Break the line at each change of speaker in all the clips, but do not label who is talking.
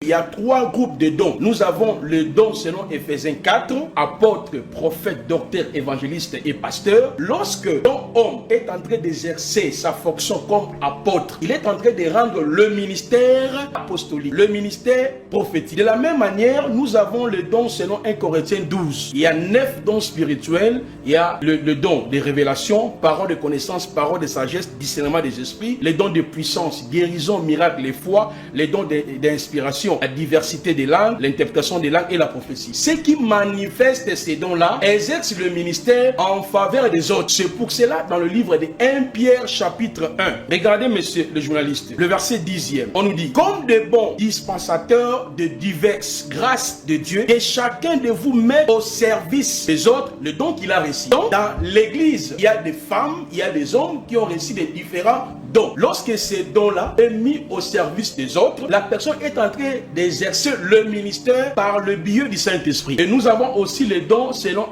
Il y a trois groupes de dons. Nous avons le don selon Éphésiens 4, apôtre, prophète, docteur, évangéliste et pasteur. Lorsque un homme est en train d'exercer sa fonction comme apôtre, il est en train de rendre le ministère apostolique, le ministère prophétique. De la même manière, nous avons le don selon 1 Corinthiens 12. Il y a 9 dons spirituels. Il y a le don de révélation, parole de connaissance, parole de sagesse, discernement des esprits, les dons de puissance, guérison, miracle et foi, les dons d'inspiration, la diversité des langues, l'interprétation des langues et la prophétie. Ceux qui manifestent ces dons-là exercent le ministère en faveur des autres. C'est pour cela, dans le livre de 1 Pierre chapitre 1, regardez monsieur le journaliste, le verset 10e, on nous dit: comme de bons dispensateurs de diverses grâces de Dieu, que chacun de vous mette au service des autres le don qu'il a reçu. Donc, dans l'église, il y a des femmes, il y a des hommes qui ont reçu des différents dons. Lorsque ces dons-là sont mis au service des autres, la personne est en train d'exercer le ministère par le biais du Saint-Esprit. Et nous avons aussi les dons selon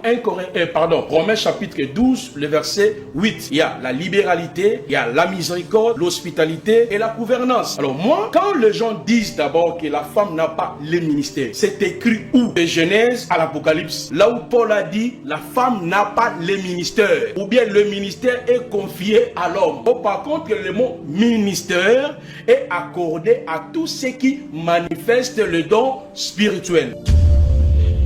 Romains chapitre 12, le verset 8. Il y a la libéralité, il y a la miséricorde, l'hospitalité et la gouvernance. Alors moi, quand les gens disent d'abord que la femme n'a pas le ministère, c'est écrit où? De Genèse à l'Apocalypse. Là où Paul a dit la femme n'a pas le ministère, ou bien le ministère est confié à l'homme. Par contre, le mot ministère est accordé à tous ceux qui manifestent le don spirituel.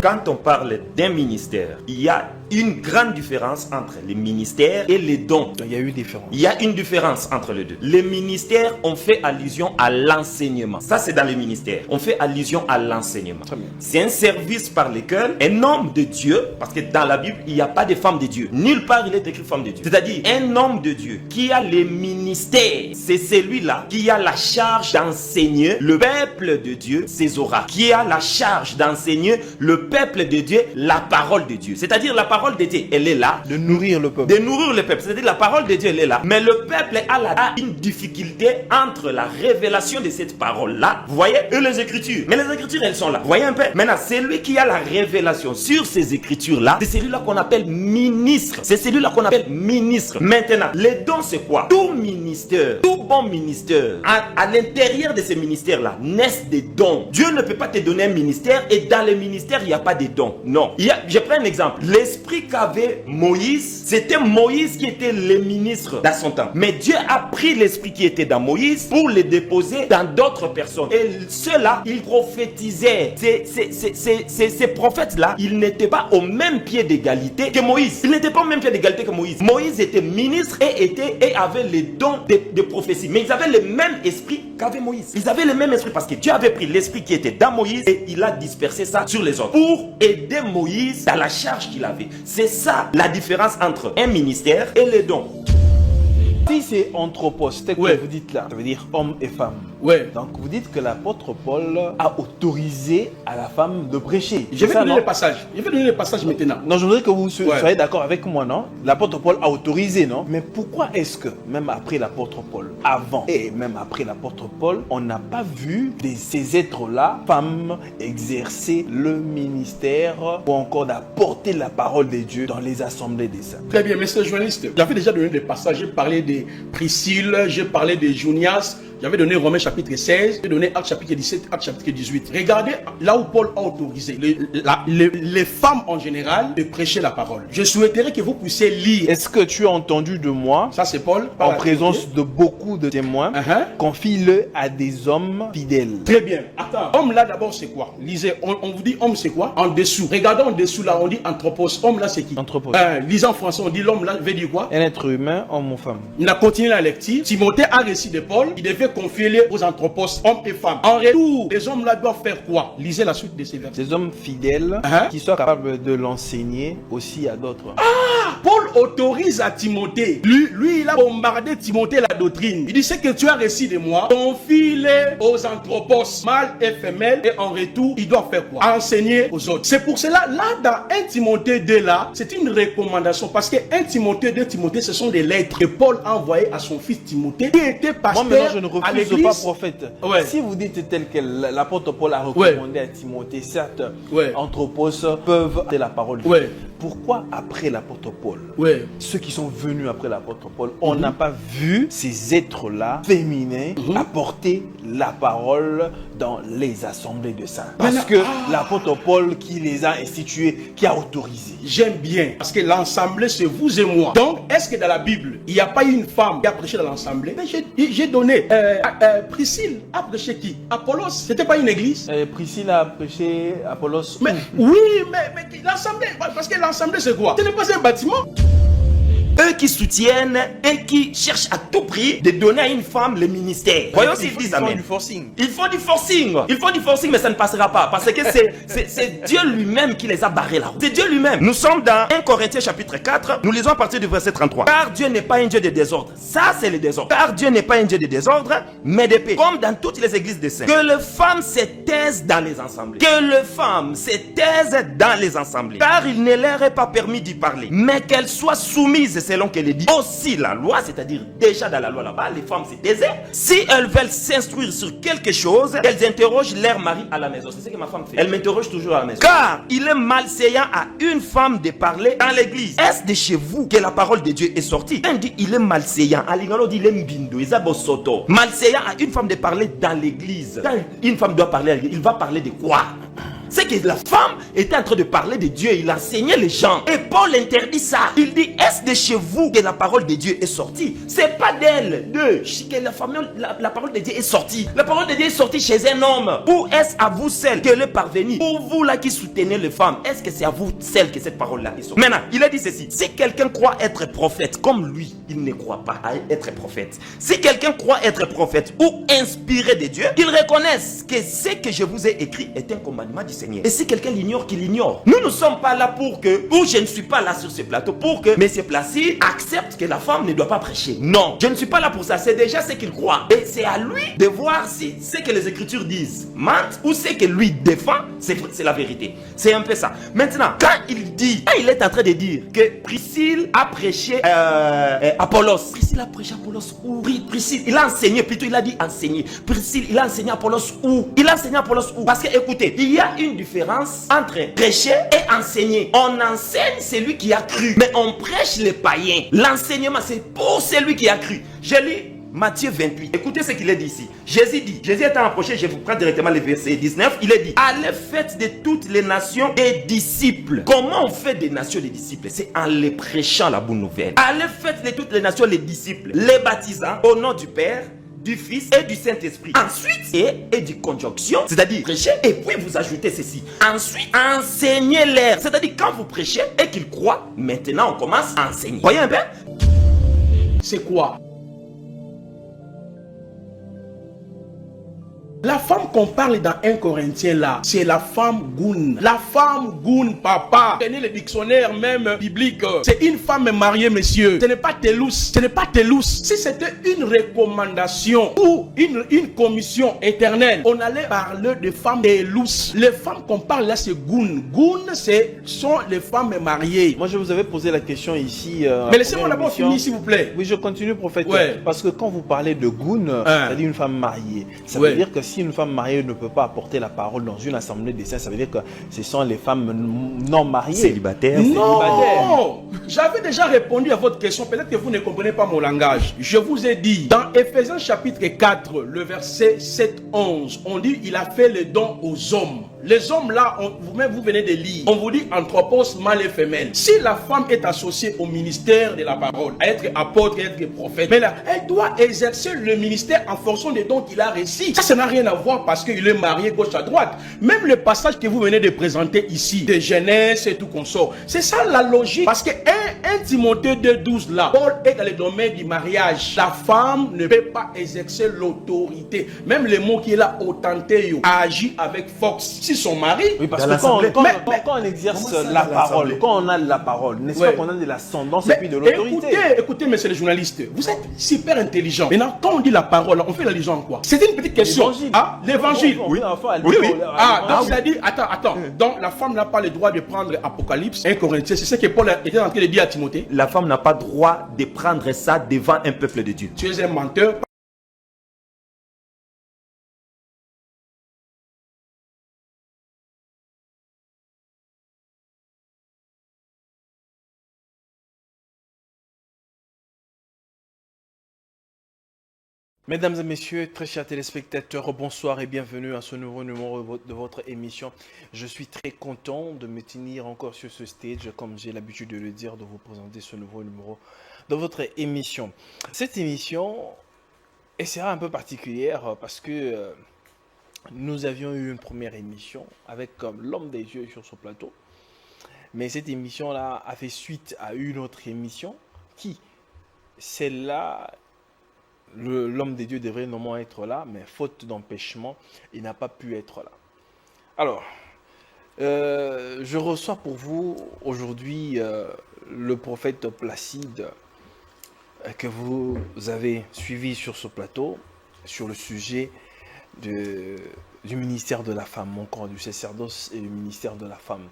Quand on parle d'un ministère, il y a une grande différence entre les ministères et les dons.
Il y a une différence.
Il y a une différence entre les deux. Les ministères, on fait allusion à l'enseignement. Ça, c'est dans les ministères. On fait allusion à l'enseignement. C'est un service par lequel un homme de Dieu, parce que dans la Bible, il n'y a pas de femme de Dieu. Nulle part, il est écrit femme de Dieu. C'est-à-dire, un homme de Dieu qui a les ministères, c'est celui-là qui a la charge d'enseigner le peuple de Dieu ses oracles. Qui a la charge d'enseigner le peuple de Dieu la parole de Dieu. C'est-à-dire, la parole de Dieu, elle est là.
De nourrir le peuple.
De nourrir le peuple. C'est-à-dire la parole de Dieu, elle est là. Mais le peuple a une difficulté entre la révélation de cette parole-là, vous voyez, et les Écritures. Mais les Écritures, elles sont là. Vous voyez un peu? Maintenant, celui qui a la révélation sur ces Écritures-là, c'est celui-là qu'on appelle ministre. C'est celui-là qu'on appelle ministre. Maintenant, les dons, c'est quoi? Tout ministère, tout bon ministère, à l'intérieur de ces ministères-là, naissent des dons. Dieu ne peut pas te donner un ministère et dans le ministère, il n'y a pas de dons. Non. Je prends un exemple. L'esprit qu'avait Moïse, c'était Moïse qui était le ministre dans son temps. Mais Dieu a pris l'esprit qui était dans Moïse pour le déposer dans d'autres personnes. Et ceux-là, ils prophétisaient. Ces prophètes-là, ils n'étaient pas au même pied d'égalité que Moïse. Ils n'étaient pas au même pied d'égalité que Moïse. Moïse était ministre et avait les dons de prophétie. Mais ils avaient le même esprit qu'avait Moïse. Ils avaient le même esprit parce que Dieu avait pris l'esprit qui était dans Moïse et il a dispersé ça sur les autres pour aider Moïse dans la charge qu'il avait. C'est ça la différence entre un ministère et les dons.
Si c'est anthropos, c'est que vous dites là, ça veut dire homme et femme.
Ouais.
Donc vous dites que l'apôtre Paul a autorisé à la femme de prêcher.
Je vais donner le passage. Je vais donner le passage maintenant.
Non, je voudrais que vous soyez d'accord avec moi, non? L'apôtre Paul a autorisé, non? Mais pourquoi est-ce que, même après l'apôtre Paul, avant et même après l'apôtre Paul, on n'a pas vu ces êtres-là, femmes, exercer le ministère ou encore d'apporter la parole de Dieu dans les assemblées des saints?
Très bien, monsieur le journaliste. J'avais déjà donné des passages. J'ai parlé de Priscille, j'ai parlé de Junias. J'avais donné Romains chapitre 16, j'ai donné Actes chapitre 17, Actes chapitre 18. Regardez là où Paul a autorisé les femmes en général de prêcher la parole. Je souhaiterais que vous puissiez lire.
Est-ce que tu as entendu de moi,
ça c'est Paul,
en présence de beaucoup de témoins, confie-le à des hommes fidèles?
Très bien. Attends, homme là d'abord c'est quoi? Lisez, on vous dit homme c'est quoi? En dessous. Regardez en dessous là, on dit anthropos. Homme là c'est qui?
Anthropos.
Lisez en français, on dit l'homme là veut dire quoi?
Un être humain, homme ou femme.
On a continué la lecture. Timothée a reçu de Paul, il devait confier aux anthropos, hommes et femmes. En retour, les hommes là doivent faire quoi? Lisez la suite de ces versets.
Des hommes fidèles qui soient capables de l'enseigner aussi à d'autres.
Paul autorise à Timothée. Lui, il a bombardé Timothée la doctrine. Il dit ce que tu as reçu de moi, confie-les aux anthropos, mâles et femelles, et en retour, ils doivent faire quoi? Enseigner aux autres. C'est pour cela, là, dans 1 Timothée 2, là, c'est une recommandation. Parce que 1 Timothée 2, Timothée, ce sont des lettres que Paul a envoyées à son fils Timothée, qui était pasteur.
Moi, maintenant, je ne refuse pas prophète.
Ouais.
Si vous dites tel que l'apôtre Paul a recommandé à Timothée, certes, anthropos peuvent dire la parole. Pourquoi après l'apôtre Paul, ceux qui sont venus après l'apôtre Paul, on n'a pas vu ces êtres-là féminins apporter la parole dans les assemblées de saints. Parce que l'apôtre Paul qui les a institués, qui a autorisé.
J'aime bien, parce que l'assemblée, c'est vous et moi. Donc, est-ce que dans la Bible, il n'y a pas eu une femme qui a prêché dans l'assemblée? J'ai donné. Priscille a prêché qui? Apollos. C'était pas une église?
Priscille a prêché, Apollos.
Mais oui, mais l'assemblée, parce que l'assemblée, c'est quoi? Ce n'est pas un bâtiment.
Eux qui soutiennent et qui cherchent à tout prix de donner à une femme le ministère. Voyons s'ils disent amen.
Du forcing.
Il faut du forcing. Il faut du forcing, mais ça ne passera pas. Parce que c'est Dieu lui-même qui les a barrés là. C'est Dieu lui-même. Nous sommes dans 1 Corinthiens chapitre 4. Nous lisons à partir du verset 33. Car Dieu n'est pas un Dieu de désordre. Ça, c'est le désordre. Car Dieu n'est pas un Dieu de désordre, mais de paix. Comme dans toutes les églises des saints. Que les femmes se taisent dans les assemblées. Que les femmes se taisent dans les assemblées. Car il ne leur est pas permis d'y parler. Mais qu'elles soient soumises selon qu'elle est dit. Aussi la loi, c'est-à-dire déjà dans la loi là-bas, les femmes se taisaient. Si elles veulent s'instruire sur quelque chose, elles interrogent leur mari à la maison. C'est ce que ma femme fait. Elle m'interroge toujours à la maison. Car il est malséant à une femme de parler dans l'église. Est-ce de chez vous que la parole de Dieu est sortie? On dit il est malséant. À l'ingalo dit il est mbindo. Malséant à une femme de parler dans l'église. Quand une femme doit parler, il va parler de quoi? C'est que la femme était en train de parler de Dieu. Il enseignait les gens. Et Paul interdit ça. Il dit, est-ce de chez vous que la parole de Dieu est sortie? C'est pas d'elle, que la parole de Dieu est sortie. La parole de Dieu est sortie chez un homme. Ou est-ce à vous celle qu'elle est parvenue? Pour vous là qui soutenez les femmes, est-ce que c'est à vous celle que cette parole-là est sortie? Maintenant, il a dit ceci. Si quelqu'un croit être prophète comme lui, il ne croit pas à être prophète. Si quelqu'un croit être prophète ou inspiré de Dieu, qu'il reconnaisse que ce que je vous ai écrit est un commandement du Seigneur. Et si quelqu'un l'ignore, qu'il l'ignore. Nous ne sommes pas là pour que, ou je ne suis pas là sur ce plateau pour que M. Placide accepte que la femme ne doit pas prêcher. Non, je ne suis pas là pour ça. C'est déjà ce qu'il croit. Et c'est à lui de voir si ce que les Écritures disent mentent ou ce que lui défend, c'est la vérité. C'est un peu ça. Maintenant, quand il est en train de dire que Priscille a prêché Apollos. Priscille a prêché Apollos où? Priscille, il a enseigné, plutôt il a dit enseigner. Priscille, il a enseigné Apollos où? Il a enseigné Apollos où? Parce que écoutez, il y a une différence entre prêcher et enseigner. On enseigne celui qui a cru, mais on prêche les païens. L'enseignement, c'est pour celui qui a cru. Je lis Matthieu 28. Écoutez ce qu'il est dit ici. Jésus étant approché, je vous prends directement le verset 19. Il est dit, allez faites de toutes les nations des disciples. Comment on fait des nations des disciples? C'est en les prêchant la bonne nouvelle. Allez faites de toutes les nations les disciples, les baptisant au nom du Père, du Fils et du Saint-Esprit. Ensuite, et du conjonction, c'est-à-dire prêcher, et puis vous ajoutez ceci. Ensuite, enseignez-leur. C'est-à-dire quand vous prêchez et qu'ils croient, maintenant on commence à enseigner. Voyez un peu?
C'est quoi? La femme qu'on parle dans 1 Corinthiens là, c'est la femme goune. La femme goune, papa. Tenez le dictionnaire même biblique. C'est une femme mariée, monsieur. Ce n'est pas Telous. Ce n'est pas Telous. Si c'était une recommandation ou une commission éternelle, on allait parler de femmes Telous. Les femmes qu'on parle là, c'est goune. Goune, sont les femmes mariées.
Moi, je vous avais posé la question ici.
Mais laissez-moi d'abord finir, s'il vous plaît.
Oui, je continue, prophète.
Ouais.
Parce que quand vous parlez de goune, c'est-à-dire une femme mariée, ça veut dire que si une femme mariée ne peut pas apporter la parole dans une assemblée des saints, ça veut dire que ce sont les femmes non mariées.
Célibataires.
Non, j'avais déjà répondu à votre question. Peut-être que vous ne comprenez pas mon langage. Je vous ai dit, dans Ephésiens chapitre 4, le verset 7-11, on dit, il a fait le don aux hommes. Les hommes là, vous-même vous venez de lire, on vous dit anthropos, mâle et femelle. Si la femme est associée au ministère de la parole, à être apôtre, à être prophète, mais là, elle doit exercer le ministère en fonction des dons qu'il a reçus. Ça n'a rien à voir parce qu'il est marié gauche à droite. Même le passage que vous venez de présenter ici, de Genèse et tout qu'on sort, c'est ça la logique. Parce que 1 Timothée 2,12 là, Paul est dans le domaine du mariage. La femme ne peut pas exercer l'autorité. Même le mot qui est là, autantéo, agit avec force. Si son mari,
oui, parce que quand on exerce la parole, quand on a la parole, n'est-ce pas qu'on a de l'ascendance et puis de l'autorité?
Écoutez, monsieur le journaliste, vous êtes super intelligent. Maintenant, quand on dit la parole, on fait l'allusion à quoi? C'est une petite question. L'évangile.
Oui.
Donc ça dit, attends. Donc la femme n'a pas le droit de prendre Apocalypse, 1 Corinthiens. C'est ce que Paul était en train de dire à Timothée.
La femme n'a pas droit de prendre ça devant un peuple de Dieu.
Tu es un menteur.
Mesdames et messieurs, très chers téléspectateurs, bonsoir et bienvenue à ce nouveau numéro de votre émission. Je suis très content de me tenir encore sur ce stage, comme j'ai l'habitude de le dire, de vous présenter ce nouveau numéro de votre émission. Cette émission sera un peu particulière parce que nous avions eu une première émission avec l'homme des yeux sur ce plateau. Mais cette émission-là a fait suite à une autre émission qui, celle-là, l'homme des dieux devrait normalement être là, mais faute d'empêchement, il n'a pas pu être là. Alors, je reçois pour vous aujourd'hui le prophète Placide que vous avez suivi sur ce plateau, sur le sujet du ministère de la femme, encore du sacerdoce et du ministère de la femme.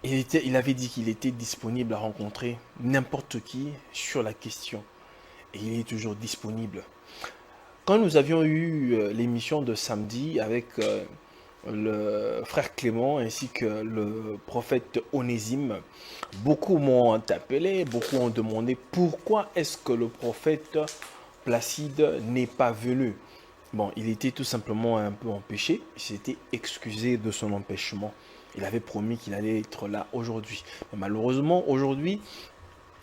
Il avait dit qu'il était disponible à rencontrer n'importe qui sur la question. Et il est toujours disponible. Quand nous avions eu l'émission de samedi avec le frère Clément ainsi que le prophète Onésime, beaucoup m'ont appelé, beaucoup ont demandé pourquoi est-ce que le prophète Placide n'est pas venu. Bon, il était tout simplement un peu empêché, il s'était excusé de son empêchement. Il avait promis qu'il allait être là aujourd'hui. Mais malheureusement, aujourd'hui,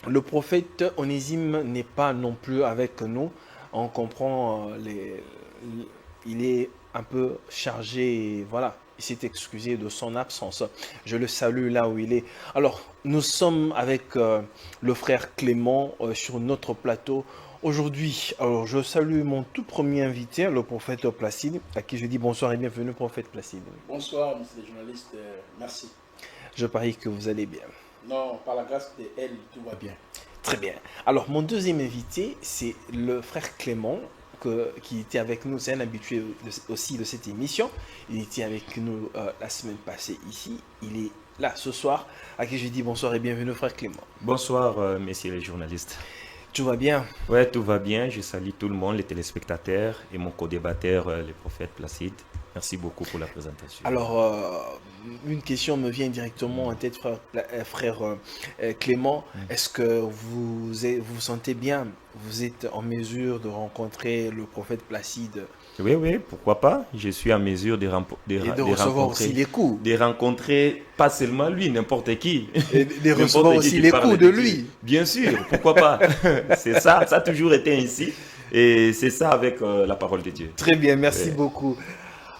le prophète Onésime n'est pas non plus avec nous. On comprend, il est un peu chargé, voilà. Il s'est excusé de son absence. Je le salue là où il est. Alors, nous sommes avec le frère Clément sur notre plateau. Aujourd'hui, alors je salue mon tout premier invité, le prophète Placide, à qui je dis bonsoir et bienvenue, prophète Placide.
Bonsoir, monsieur le journaliste, merci.
Je parie que vous allez bien.
Non, par la grâce de elle, tout va bien.
Très bien. Alors, mon deuxième invité, c'est le frère Clément, qui était avec nous. C'est un habitué aussi de cette émission. Il était avec nous la semaine passée ici. Il est là ce soir, à qui je dis bonsoir et bienvenue, frère Clément.
Bonsoir, messieurs les journalistes.
Tout va bien?
Ouais, tout va bien. Je salue tout le monde, les téléspectateurs et mon co-débatteur, le prophète Placide. Merci beaucoup pour la présentation.
Alors, une question me vient directement en tête, frère Clément. Est-ce que vous vous sentez bien? Vous êtes en mesure de rencontrer le prophète Placide?
Oui, pourquoi pas? Je suis en mesure de
recevoir aussi les coups.
De rencontrer pas seulement lui, n'importe qui.
Et de recevoir aussi les coups de lui.
Bien sûr, pourquoi pas? C'est ça, ça a toujours été ainsi. Et c'est ça avec la parole de Dieu.
Très bien, merci beaucoup.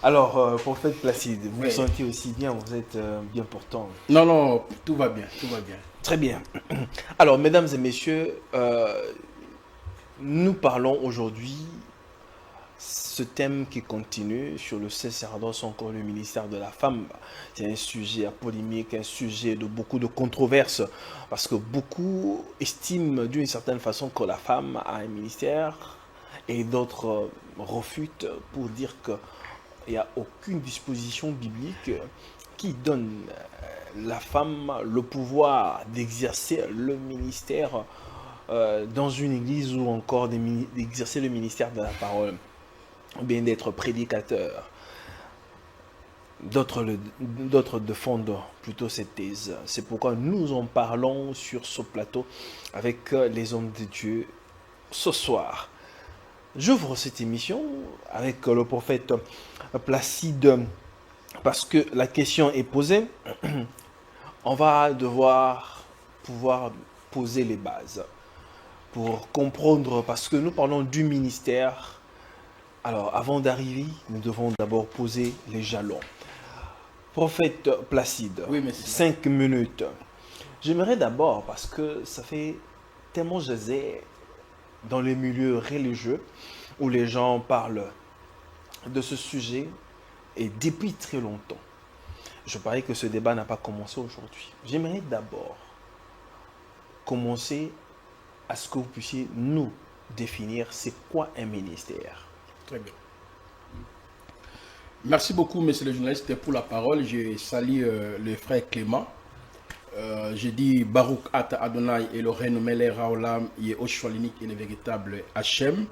Alors, prophète Placide, vous vous sentez aussi bien, vous êtes bien portant?
Non, tout va bien, tout va bien.
Très bien. Alors, mesdames et messieurs, nous parlons aujourd'hui ce thème qui continue sur le sacerdoce, encore le ministère de la femme. C'est un sujet à polémique, un sujet de beaucoup de controverses, parce que beaucoup estiment d'une certaine façon que la femme a un ministère et d'autres refutent pour dire que il n'y a aucune disposition biblique qui donne la femme le pouvoir d'exercer le ministère dans une église ou encore d'exercer le ministère de la parole, ou bien d'être prédicateur. D'autres défendent plutôt cette thèse. C'est pourquoi nous en parlons sur ce plateau avec les hommes de Dieu ce soir. J'ouvre cette émission avec le prophète Placide parce que la question est posée. On va devoir pouvoir poser les bases pour comprendre, parce que nous parlons du ministère. Alors, avant d'arriver, nous devons d'abord poser les jalons. Prophète Placide,
oui, merci.
5 minutes. J'aimerais d'abord, parce que ça fait tellement jaser dans les milieux religieux où les gens parlent de ce sujet et depuis très longtemps. Je parie que ce débat n'a pas commencé aujourd'hui. J'aimerais d'abord commencer à ce que vous puissiez nous définir c'est quoi un ministère.
Très bien. Merci beaucoup, monsieur le journaliste, pour la parole. Je salue le frère Clément. Je dis Baruch Ata Adonai Elohenu Melech Haolam Yehoshua l'unique et le véritable Hachem.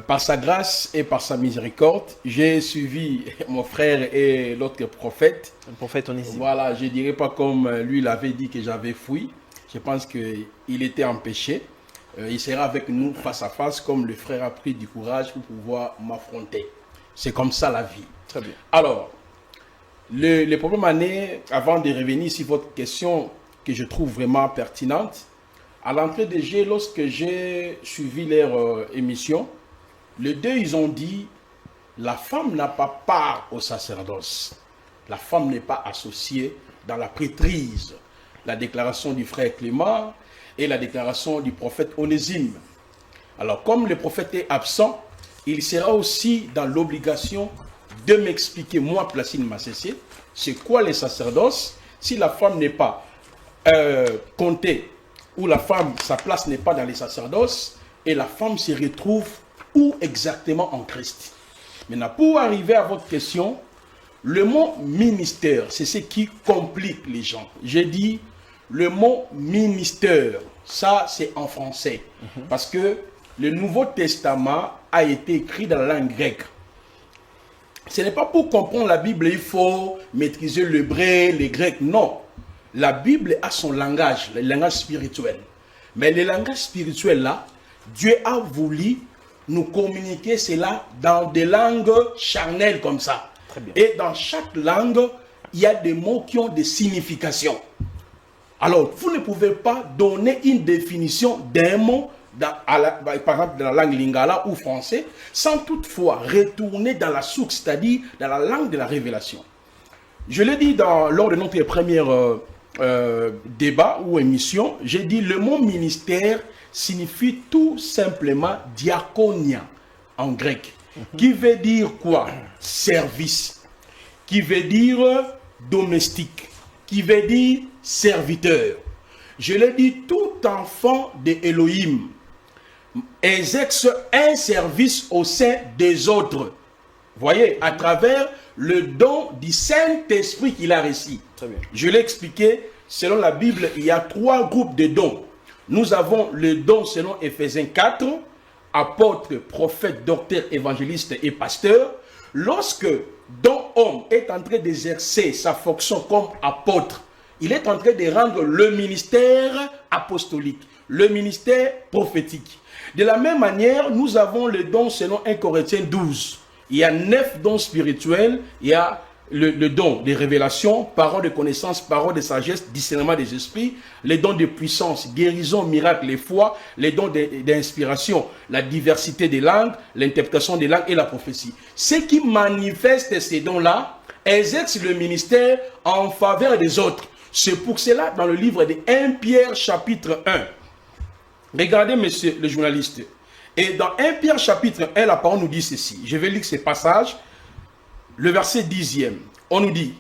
Par sa grâce et par sa miséricorde, j'ai suivi mon frère et l'autre prophète.
Un prophète Onésime.
Voilà, je ne dirais pas comme lui l'avait dit que j'avais fui. Je pense qu'il était empêché. il sera avec nous face à face, comme le frère a pris du courage pour pouvoir m'affronter. C'est comme ça la vie.
Très bien.
Alors, le problème année, avant de revenir sur votre question que je trouve vraiment pertinente, à l'entrée des jeux, lorsque j'ai suivi leur émission, les deux, ils ont dit, la femme n'a pas part au sacerdoce. La femme n'est pas associée dans la prêtrise. La déclaration du frère Clément et la déclaration du prophète Onésime. Alors, comme le prophète est absent, il sera aussi dans l'obligation de m'expliquer, moi, Placide Massessé, c'est quoi les sacerdoces si la femme n'est pas comptée, ou la femme, sa place n'est pas dans les sacerdoces, et la femme se retrouve où exactement en Christ. Maintenant, pour arriver à votre question, le mot ministère, c'est ce qui complique les gens. J'ai dit le mot ministère, ça c'est en français, parce que le Nouveau Testament a été écrit dans la langue grecque. Ce n'est pas pour comprendre la Bible, il faut maîtriser l'hébreu, le grec, non. La Bible a son langage, le langage spirituel. Mais le langage spirituel là, Dieu a voulu nous communiquer cela dans des langues charnelles comme ça.
Très bien.
Et dans chaque langue, il y a des mots qui ont des significations. Alors, vous ne pouvez pas donner une définition d'un mot, par exemple dans la langue lingala ou français, sans toutefois retourner dans la source, c'est-à-dire dans la langue de la révélation. Je l'ai dit lors de notre première débat ou émission, j'ai dit le mot ministère signifie tout simplement diaconia en grec, qui veut dire quoi? Service, qui veut dire domestique, qui veut dire serviteur. Je l'ai dit, tout enfant de Elohim exerce un service au sein des autres. Voyez, à travers le don du Saint-Esprit qu'il a reçu.
Très bien.
Je l'ai expliqué, selon la Bible, il y a 3 groupes de dons. Nous avons le don selon Éphésiens 4, apôtre, prophète, docteur, évangéliste et pasteur. Lorsque don homme est en train d'exercer sa fonction comme apôtre, il est en train de rendre le ministère apostolique, le ministère prophétique. De la même manière, nous avons le don selon 1 Corinthiens 12. Il y a 9 dons spirituels. Il y a le don de révélation, parole de connaissance, parole de sagesse, discernement des esprits, les dons de puissance, guérison, miracle et foi, les dons d'inspiration, la diversité des langues, l'interprétation des langues et la prophétie. Ceux qui manifestent ces dons-là exercent le ministère en faveur des autres. C'est pour cela, dans le livre de 1 Pierre chapitre 1, regardez, monsieur le journaliste, et dans 1 Pierre chapitre 1, la parole nous dit ceci. Je vais lire ce passage, le verset 10e. On nous dit,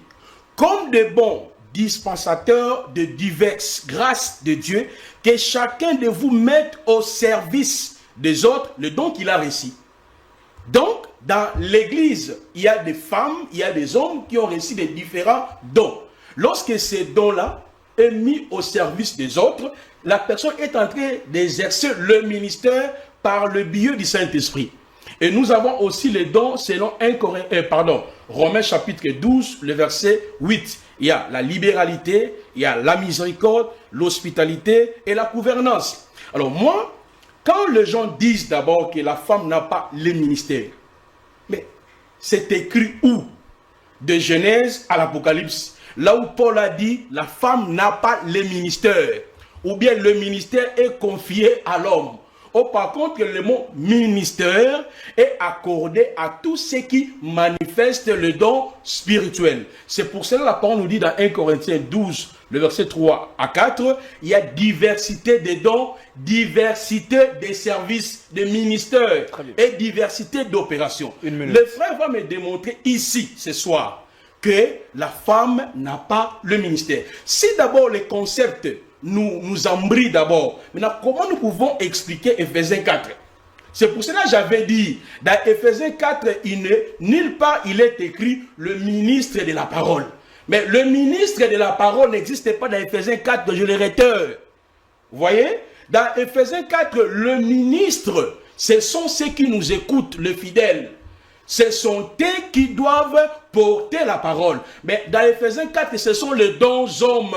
comme de bons dispensateurs de diverses grâces de Dieu, que chacun de vous mette au service des autres le don qu'il a reçu. Donc, dans l'église, il y a des femmes, il y a des hommes qui ont reçu des différents dons. Lorsque ces dons-là est mis au service des autres, la personne est en train d'exercer le ministère par le biais du Saint-Esprit. Et nous avons aussi les dons selon Romains chapitre 12, le verset 8. Il y a la libéralité, il y a la miséricorde, l'hospitalité et la gouvernance. Alors moi, quand les gens disent d'abord que la femme n'a pas le ministère, mais c'est écrit où? De Genèse à l'Apocalypse. Là où Paul a dit, la femme n'a pas le ministère. Ou bien le ministère est confié à l'homme. Oh, par contre, le mot ministère est accordé à tous ceux qui manifestent le don spirituel. C'est pour cela que la parole nous dit dans 1 Corinthiens 12, le verset 3 à 4, il y a diversité des dons, diversité des services, des ministères et diversité d'opérations. Le frère va me démontrer ici, ce soir, que la femme n'a pas le ministère. Si d'abord les concepts nous embrouillent d'abord, maintenant comment nous pouvons expliquer Éphésiens 4? C'est pour cela que j'avais dit, dans Éphésiens 4, nulle part il est écrit le ministre de la parole. Mais le ministre de la parole n'existe pas dans Éphésiens 4, que je le réitère. Vous voyez? Dans Éphésiens 4, le ministre, ce sont ceux qui nous écoutent, le fidèle. Ce sont eux qui doivent porter la parole. Mais dans Éphésiens 4, ce sont les dons hommes.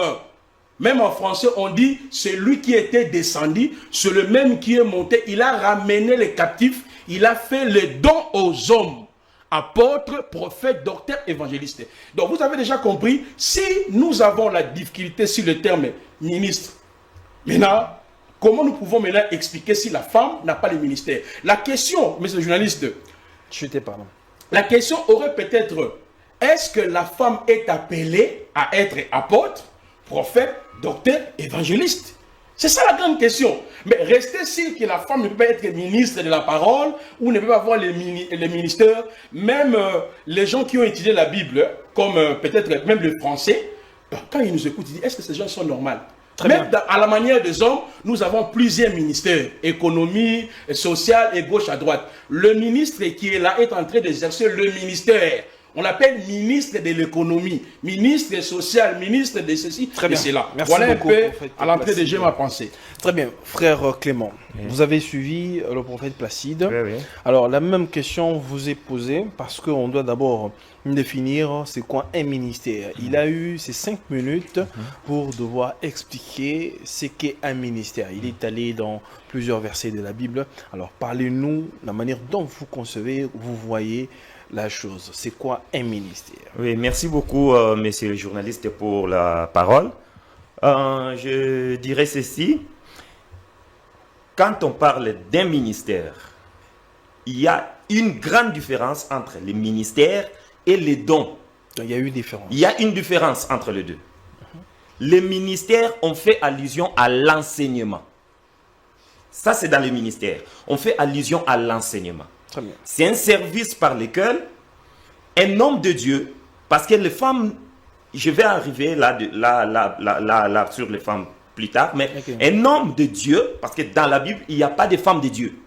Même en français, on dit, celui qui était descendu, c'est le même qui est monté. Il a ramené les captifs, il a fait les dons aux hommes. Apôtres, prophètes, docteurs, évangélistes. Donc vous avez déjà compris, si nous avons la difficulté sur le terme ministre, maintenant, comment nous pouvons maintenant expliquer si la femme n'a pas le ministère? La question, monsieur le journaliste, la question aurait peut-être, est-ce que la femme est appelée à être apôtre, prophète, docteur, évangéliste? C'est ça la grande question. Mais restez sûr que la femme ne peut pas être ministre de la parole ou ne peut pas avoir les ministères. Même les gens qui ont étudié la Bible, comme peut-être même le français, quand ils nous écoutent, ils disent, est-ce que ces gens sont normaux? Même à la manière des hommes, nous avons plusieurs ministères, économie, sociale et gauche à droite. Le ministre qui est là est en train d'exercer le ministère. On l'appelle ministre de l'économie, ministre social, ministre de ceci et cela.
Merci
voilà
beaucoup,
un peu
prophète
à l'entrée de
Placide.
J'ai ma pensée.
Très bien, frère Clément, vous avez suivi le prophète Placide.
Oui, oui.
Alors la même question vous est posée parce qu'on doit d'abord définir c'est quoi un ministère. Il a eu ces 5 minutes pour devoir expliquer ce qu'est un ministère. Il est allé dans plusieurs versets de la Bible. Alors parlez-nous de la manière dont vous concevez, vous voyez la chose. C'est quoi un ministère?
Oui, merci beaucoup, monsieur le journaliste, pour la parole. Je dirais ceci. Quand on parle d'un ministère, il y a une grande différence entre les ministères et les dons.
Il y a eu différence.
Il y a une différence entre les deux. Les ministères, on fait allusion à l'enseignement. Ça, c'est dans les ministères. On fait allusion à l'enseignement.
Très bien.
C'est un service par lequel un homme de Dieu, parce que les femmes, je vais arriver là sur les femmes plus tard, mais un homme de Dieu, parce que dans la Bible, il n'y a pas de femme de Dieu.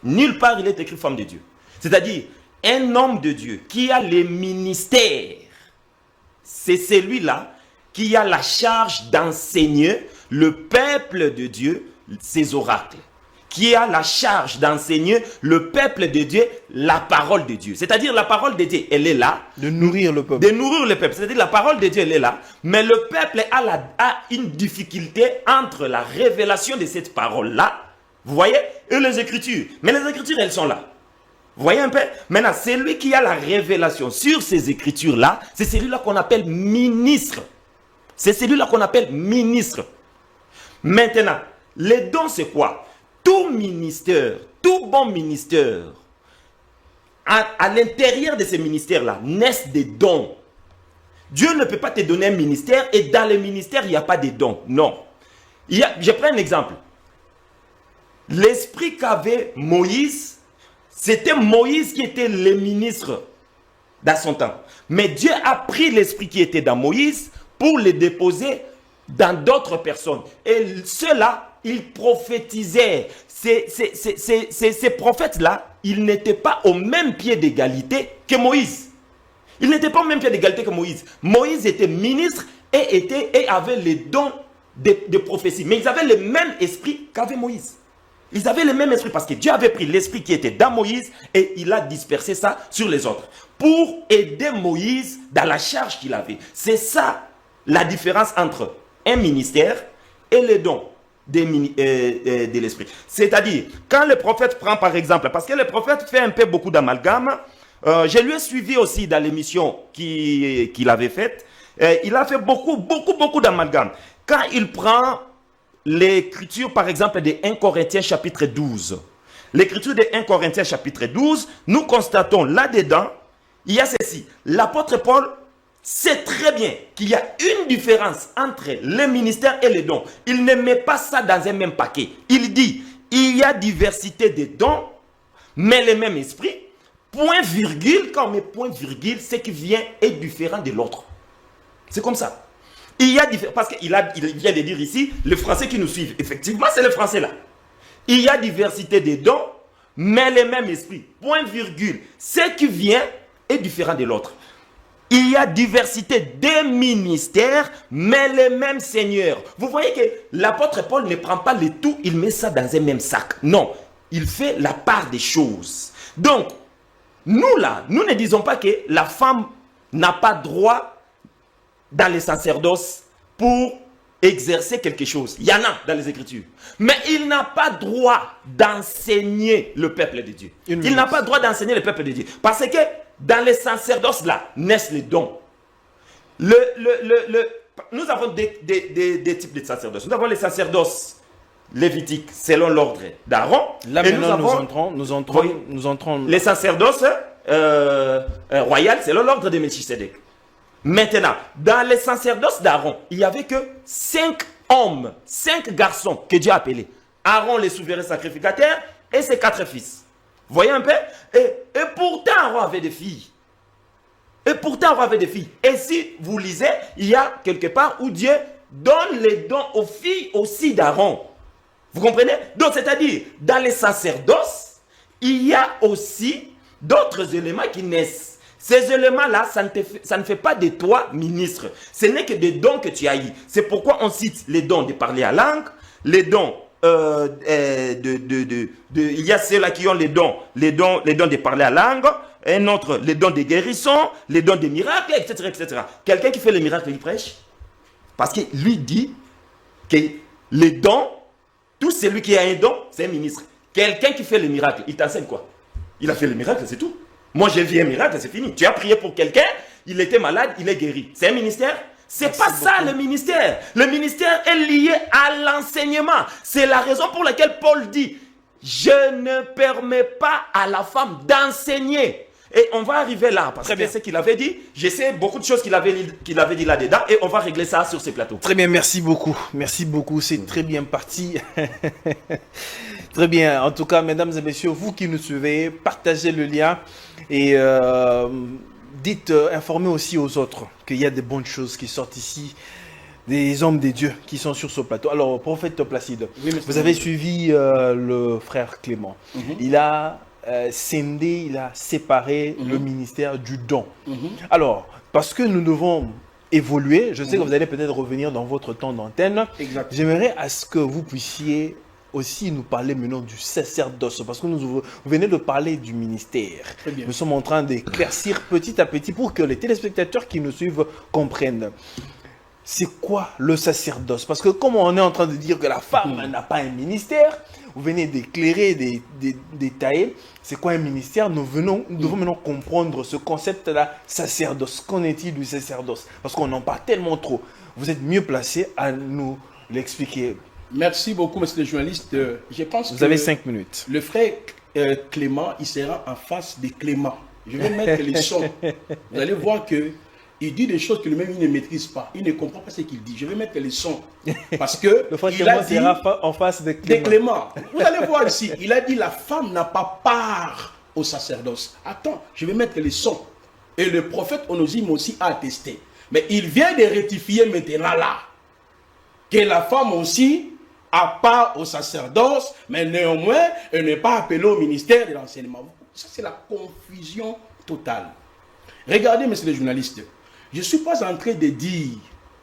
Nulle part il est écrit femme de Dieu. C'est-à-dire, un homme de Dieu qui a les ministères, c'est celui-là qui a la charge d'enseigner le peuple de Dieu ses oracles, qui a la charge d'enseigner le peuple de Dieu la parole de Dieu. C'est-à-dire la parole de Dieu, elle est là.
De nourrir le peuple.
De nourrir le peuple. C'est-à-dire la parole de Dieu, elle est là. Mais le peuple a une difficulté entre la révélation de cette parole-là, vous voyez, et les Écritures. Mais les Écritures, elles sont là. Vous voyez un peu? Maintenant, celui qui a la révélation sur ces Écritures-là, c'est celui-là qu'on appelle ministre. C'est celui-là qu'on appelle ministre. Maintenant, les dons, c'est quoi? Tout ministère, tout bon ministère, à l'intérieur de ces ministères-là, naissent des dons. Dieu ne peut pas te donner un ministère et dans le ministère, il n'y a pas de dons. Non. Je prends un exemple. L'esprit qu'avait Moïse, c'était Moïse qui était le ministre dans son temps. Mais Dieu a pris l'esprit qui était dans Moïse pour le déposer dans d'autres personnes. Et ceux-là, ils prophétisaient. Ces prophètes-là, ils n'étaient pas au même pied d'égalité que Moïse. Ils n'étaient pas au même pied d'égalité que Moïse. Moïse était ministre et avait les dons de prophétie. Mais ils avaient le même esprit qu'avait Moïse. Ils avaient le même esprit parce que Dieu avait pris l'esprit qui était dans Moïse et il a dispersé ça sur les autres pour aider Moïse dans la charge qu'il avait. C'est ça la différence entre un ministère et les dons de l'esprit. C'est-à-dire, quand le prophète prend par exemple, parce que le prophète fait un peu beaucoup d'amalgame, je lui ai suivi aussi dans l'émission qu'il avait faite, il a fait beaucoup d'amalgame. Quand il prend l'écriture par exemple de 1 Corinthiens chapitre 12, l'écriture de 1 Corinthiens chapitre 12, nous constatons là-dedans, il y a ceci, l'apôtre Paul sait très bien qu'il y a une différence entre le ministère et les dons. Il ne met pas ça dans un même paquet. Il dit, il y a diversité de dons, mais le même esprit, point virgule, quand on met point virgule, ce qui vient est différent de l'autre. C'est comme ça. Il y a parce qu'il vient de dire ici, les Français qui nous suivent, effectivement, c'est les Français là. Il y a diversité de dons, mais le même esprit, point virgule, ce qui vient est différent de l'autre. Il y a diversité des ministères, mais le même Seigneur. Vous voyez que l'apôtre Paul ne prend pas le tout, il met ça dans un même sac. Non, il fait la part des choses. Donc, nous là, nous ne disons pas que la femme n'a pas droit dans les sacerdoces pour exercer quelque chose. Il y en a dans les Écritures. Mais il n'a pas droit d'enseigner le peuple de Dieu. Il n'a pas droit d'enseigner le peuple de Dieu. Parce que dans les sacerdoces là, naissent les dons. Nous avons des types de sacerdoces. Nous avons les sacerdoces lévitiques selon l'ordre d'Aaron.
Là et maintenant nous entrons.
Les sacerdoces royales selon l'ordre de Melchisedec. Maintenant, dans les sacerdoces d'Aaron, il n'y avait que 5 hommes, 5 garçons que Dieu a appelés. Aaron, le souverain sacrificateur, et ses 4 fils. Voyez un peu? Et pourtant, Aaron avait des filles. Et si vous lisez, il y a quelque part où Dieu donne les dons aux filles aussi d'Aaron. Vous comprenez? Donc, c'est-à-dire, dans les sacerdoces, il y a aussi d'autres éléments qui naissent. Ces éléments-là, ça ne fait pas de toi ministre. Ce n'est que des dons que tu as eu. C'est pourquoi on cite les dons de parler à langue, les dons il y a ceux-là qui ont les dons de parler à langue, un autre, les dons de guérison, les dons des miracles, etc., etc. Quelqu'un qui fait les miracles, il prêche. Parce que lui dit que les dons, tout celui qui a un don, c'est un ministre. Quelqu'un qui fait les miracles, il t'enseigne quoi? Il a fait les miracles, c'est tout. Moi, j'ai vu un miracle, c'est fini. Tu as prié pour quelqu'un, il était malade, il est guéri. C'est un ministère? C'est pas ça le ministère. Le ministère est lié à l'enseignement. C'est la raison pour laquelle Paul dit, je ne permets pas à la femme d'enseigner. Et on va arriver là, parce que c'est ce qu'il avait dit. Je sais beaucoup de choses qu'il avait dit là-dedans, et on va régler ça sur ces plateaux.
Très bien, merci beaucoup. Merci beaucoup, c'est très bien parti. Très bien. En tout cas, mesdames et messieurs, vous qui nous suivez, partagez le lien et dites, informez aussi aux autres qu'il y a des bonnes choses qui sortent ici, des hommes des dieux qui sont sur ce plateau. Alors, prophète Placide, oui, vous avez suivi le frère Clément. Il a scindé, il a séparé le ministère du don. Alors, parce que nous devons évoluer, je sais que vous allez peut-être revenir dans votre temps d'antenne. J'aimerais à ce que vous puissiez aussi nous parler maintenant du sacerdoce, parce que vous venez de parler du ministère. Nous sommes en train d'éclaircir petit à petit pour que les téléspectateurs qui nous suivent comprennent. C'est quoi le sacerdoce? Parce que comme on est en train de dire que la femme n'a pas un ministère, vous venez d'éclairer, détailler, c'est quoi un ministère? Nous devons maintenant comprendre ce concept-là, sacerdoce. Qu'en est-il du sacerdoce? Parce qu'on en parle tellement trop. Vous êtes mieux placé à nous l'expliquer.
Merci beaucoup, monsieur le journaliste. Je pense
vous avez 5 minutes.
Le frère Clément, il sera en face de Clément. Je vais mettre les sons. Vous allez voir que il dit des choses que lui-même il ne maîtrise pas. Il ne comprend pas ce qu'il dit. Je vais mettre les sons. Parce que
le frère Clément sera en face de
Clément. Vous allez voir ici. Il a dit la femme n'a pas part au sacerdoce. Attends, je vais mettre les sons. Et le prophète Onésime aussi a attesté. Mais il vient de rectifier maintenant là que la femme aussi a part au sacerdoce, mais néanmoins, elle n'est pas appelée au ministère de l'enseignement. Ça, c'est la confusion totale. Regardez, messieurs les journalistes, je ne suis pas en train de dire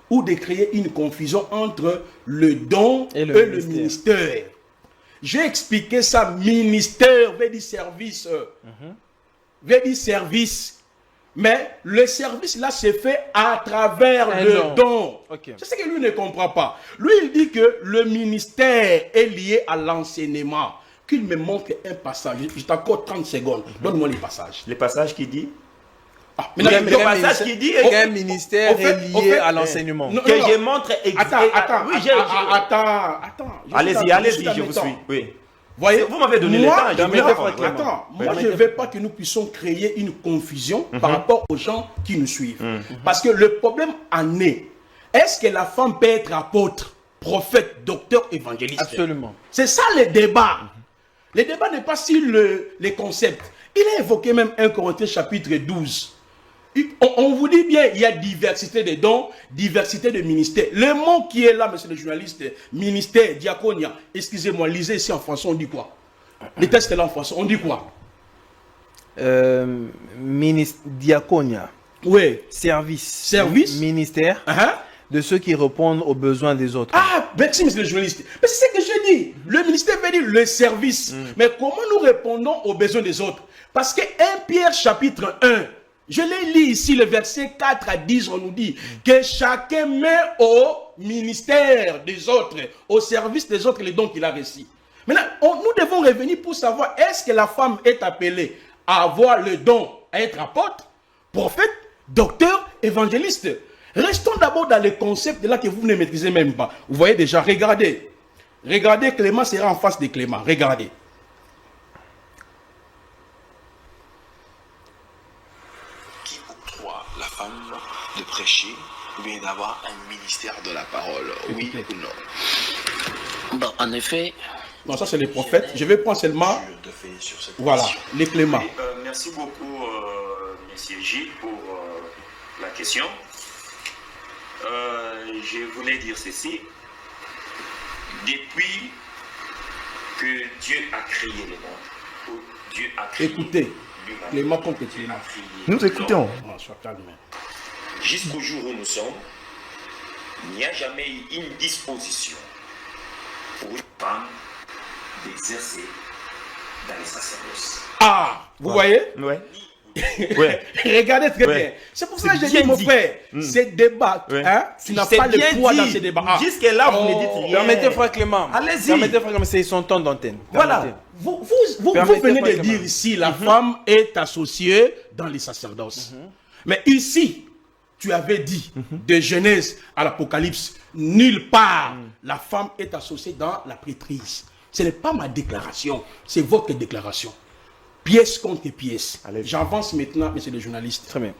ou de créer une confusion entre le don et le ministère. J'ai expliqué ça, ministère veut dire service. Veut dire service. Mais le service là se fait à travers le don. C'est ce que lui ne comprend pas. Lui, il dit que le ministère est lié à l'enseignement. Qu'il me montre un passage. Je t'accorde 30 secondes. Donne-moi les passages.
Les passages qui dit
le passage qui dit qu'un ministère est lié à l'enseignement.
Que je montre
Attends.
Allez-y, je vous suis. Oui.
Voyez,
vous m'avez donné le temps.
Moi, je ne veux pas que nous puissions créer une confusion par rapport aux gens qui nous suivent. Parce que le problème en est-ce que la femme peut être apôtre, prophète, docteur, évangéliste?
Absolument.
C'est ça le débat. Le débat n'est pas sur les concepts. Il a évoqué même 1 Corinthiens chapitre 12. On vous dit bien, il y a diversité de dons, diversité de ministères. Le mot qui est là, monsieur le journaliste, ministère, diaconia, excusez-moi, lisez ici en français, on dit quoi? Les textes là en français, on dit quoi?
Diaconia.
Oui.
Service. Ministère. De ceux qui répondent aux besoins des autres.
Ah, merci, monsieur le journaliste. Mais c'est ce que je dis. Le ministère veut dire le service. Mais comment nous répondons aux besoins des autres? Parce que 1 Pierre chapitre 1, je l'ai lu ici, le verset 4 à 10, on nous dit que chacun met au ministère des autres, au service des autres, les dons qu'il a reçus. Maintenant, nous devons revenir pour savoir, est-ce que la femme est appelée à avoir le don, à être apôtre, prophète, docteur, évangéliste? Restons d'abord dans le concept là que vous ne maîtrisez même pas. Vous voyez déjà, regardez. Regardez, Clément sera en face de Clément. Regardez.
Qui octroie la femme de prêcher ou bien d'avoir un ministère de la parole? Oui ou non?
Bon, en effet.
Non, ça c'est les prophètes. Je vais prendre seulement.
Je te fais sur cette
Voilà,
question.
les Cléments.
Merci beaucoup, Monsieur Gilles, pour la question. Je voulais dire ceci. Depuis que Dieu a créé le monde, ou Dieu a créé
Écoutez,
l'humanité,
Clément contre Clément.
a créé
Nous écoutons.
Non, sois calme.
jusqu'au jour où nous sommes, il n'y a jamais eu une disposition pour une femme d'exercer dans les sacerdoces.
Ah, vous voyez?
Ouais. Ouais.
Regardez très
Ouais.
bien. C'est pour ça que
C'est
j'ai dit,
bien
mon
dit.
frère, ces débats,
Ouais.
hein, tu n'as
C'est
pas
bien
le poids
dit.
dans ces débats. Ah.
Jusque-là, vous ne dites rien.
Permettez, frère Clément.
Allez-y.
Permettez, frère Clément, c'est son temps d'antenne.
Voilà.
Permettez.
Vous
Permettez
venez
pas
de
que
dire
même.
ici, la femme est associée dans les sacerdoces. Mais ici, tu avais dit, de Genèse à l'Apocalypse, nulle part la femme est associée dans la prêtrise. Ce n'est pas ma déclaration, c'est votre déclaration. Pièce contre pièce.
Allez-y.
J'avance maintenant, monsieur le journaliste.
Très bien.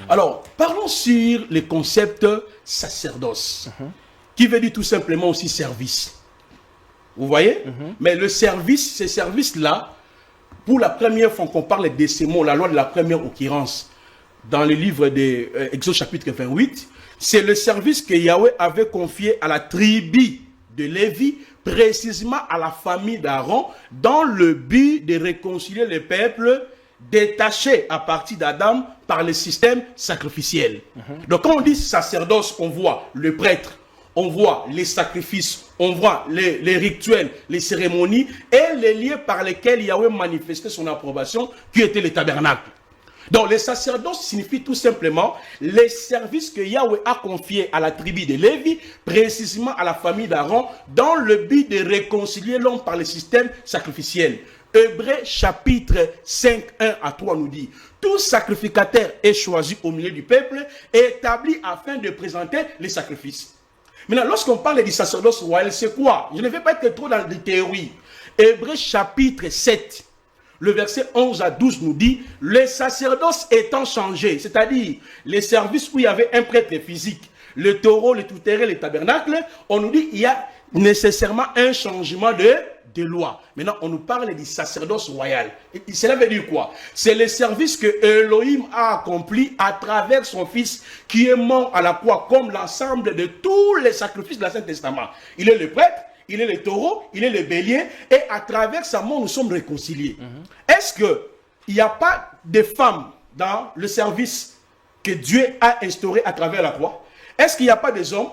Alors, parlons sur le concept sacerdoce, qui veut dire tout simplement aussi service. Vous voyez? Mais le service, ce service-là, pour la première fois qu'on parle de ces mots, la loi de la première occurrence, dans le livre de Exode chapitre 28, c'est le service que Yahweh avait confié à la tribu de Lévi, précisément à la famille d'Aaron, dans le but de réconcilier le peuple détaché à partir d'Adam par le système sacrificiel. Donc quand on dit sacerdoce, on voit le prêtre, on voit les sacrifices, on voit les rituels, les cérémonies et les lieux par lesquels Yahweh manifestait son approbation, qui était le tabernacle. Donc, le sacerdoce signifie tout simplement les services que Yahweh a confiés à la tribu de Lévi, précisément à la famille d'Aaron, dans le but de réconcilier l'homme par le système sacrificiel. Hébreux chapitre 5, 1 à 3 nous dit: tout sacrificateur est choisi au milieu du peuple et établi afin de présenter les sacrifices. Maintenant, lorsqu'on parle du sacerdoce royal, c'est quoi? Je ne vais pas être trop dans les théories. Hébreux chapitre 7. Le verset 11 à 12 nous dit, le sacerdoce étant changé, c'est-à-dire les services où il y avait un prêtre physique, le taureau, le tout-terrain, le tabernacle, on nous dit il y a nécessairement un changement de loi. Maintenant, on nous parle du sacerdoce royal. Et cela veut dire quoi? C'est le service que Elohim a accompli à travers son fils qui est mort à la croix, comme l'ensemble de tous les sacrifices de l'Ancien Testament. Il est le prêtre, il est le taureau, il est le bélier, et à travers sa mort, nous sommes réconciliés. Est-ce qu'il n'y a pas de femmes dans le service que Dieu a instauré à travers la croix? Est-ce qu'il n'y a pas des hommes?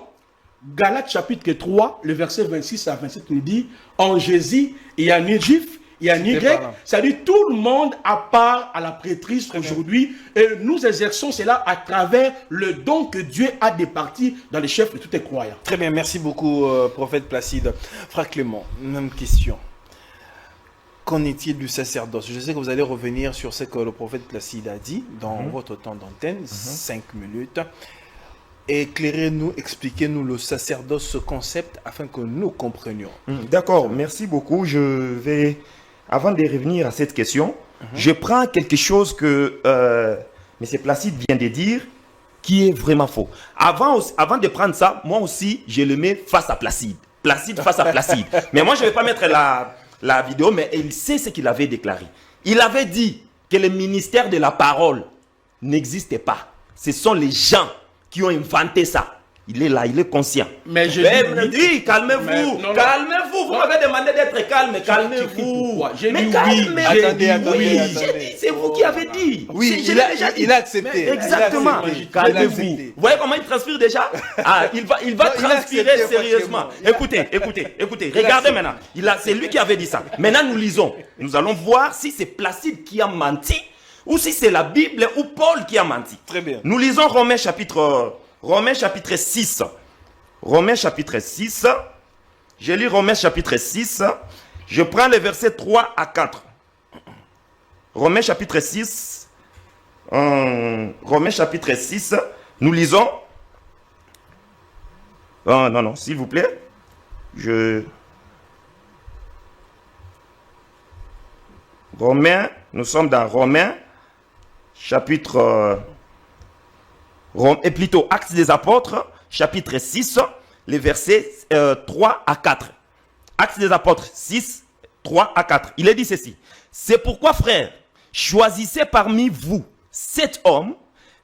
Galates chapitre 3, le verset 26 à 27 nous dit, en Jésus, il y a ni juif, il y a ni grec, c'est-à-dire tout le monde a part à la prêtrise aujourd'hui, et nous exerçons cela à travers le don que Dieu a départi dans les chefs de tous les croyants.
Très bien, merci beaucoup, prophète Placide. Frère Clément, même question. Qu'en est-il du sacerdoce? Je sais que vous allez revenir sur ce que le prophète Placide a dit dans votre temps d'antenne, 5 minutes. Éclairez-nous, expliquez-nous le sacerdoce, ce concept, afin que nous comprenions.
D'accord, merci beaucoup. Je vais, avant de revenir à cette question, je prends quelque chose que M. Placide vient de dire, qui est vraiment faux. Avant de prendre ça, moi aussi, je le mets face à Placide. Placide face à Placide. Mais moi, je ne vais pas mettre la vidéo, mais il sait ce qu'il avait déclaré. Il avait dit que le ministère de la parole n'existait pas. Ce sont les gens qui ont inventé ça. Il est là, il est conscient.
Mais je
dis, calmez-vous, calmez-vous. Vous m'avez demandé d'être calme, calmez-vous.
Mais
calmez-vous.
Attendez.
C'est vous qui avez dit.
Oui, il a accepté.
Exactement. Calmez-vous. Vous voyez comment il transpire déjà? Ah, il va transpirer sérieusement. Écoutez. Regardez maintenant. C'est lui qui avait dit ça. Maintenant, nous lisons. Nous allons voir si c'est Placide qui a menti ou si c'est la Bible ou Paul qui a menti.
Très bien.
Nous lisons Romains chapitre 6. Romains chapitre 6. Je lis Romains chapitre 6. Je prends les versets 3 à 4. Romains chapitre 6. Romains chapitre 6. Nous lisons. Oh, non, s'il vous plaît. Romains, nous sommes dans Romains chapitre... et plutôt Actes des Apôtres, chapitre 6, les versets 3 à 4. Actes des Apôtres 6, 3 à 4. Il est dit ceci. C'est pourquoi, frères, choisissez parmi vous 7 hommes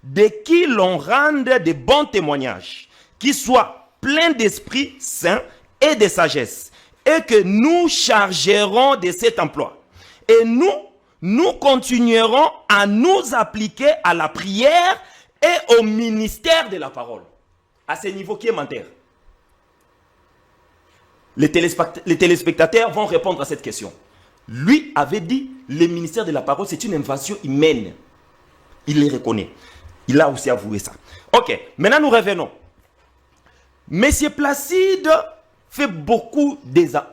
de qui l'on rende de bons témoignages, qui soient pleins d'Esprit Saint et de sagesse, et que nous chargerons de cet emploi. Et nous continuerons à nous appliquer à la prière et au ministère de la parole. À ce niveau qui est menteur. Les téléspectateurs vont répondre à cette question. Lui avait dit, le ministère de la parole, c'est une invention humaine. Il les reconnaît. Il a aussi avoué ça. Ok, maintenant nous revenons. Monsieur Placide fait beaucoup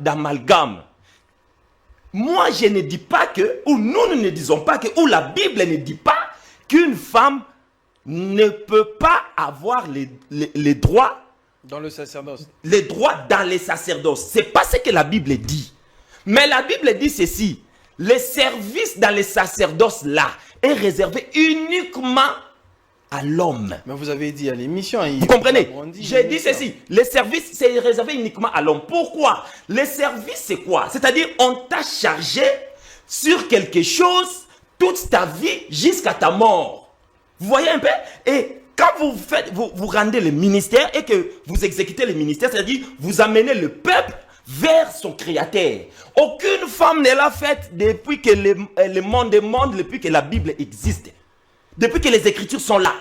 d'amalgames. Moi, je ne dis pas que, ou nous ne disons pas que, ou la Bible ne dit pas qu'une femme ne peut pas avoir les droits
dans le sacerdoce.
Les droits dans les sacerdoces. Ce n'est pas ce que la Bible dit. Mais la Bible dit ceci. Le service dans les sacerdoces là est réservé uniquement à l'homme.
Mais vous avez dit à l'émission.
Vous comprenez? J'ai dit ceci. Le service, c'est réservé uniquement à l'homme. Pourquoi? Le service, c'est quoi? C'est-à-dire, on t'a chargé sur quelque chose toute ta vie jusqu'à ta mort. Vous voyez un peu? Et quand vous rendez le ministère et que vous exécutez le ministère, c'est-à-dire, vous amenez le peuple vers son créateur. Aucune femme ne l'a fait depuis que le monde est monde, depuis que la Bible existe. Depuis que les Écritures sont là,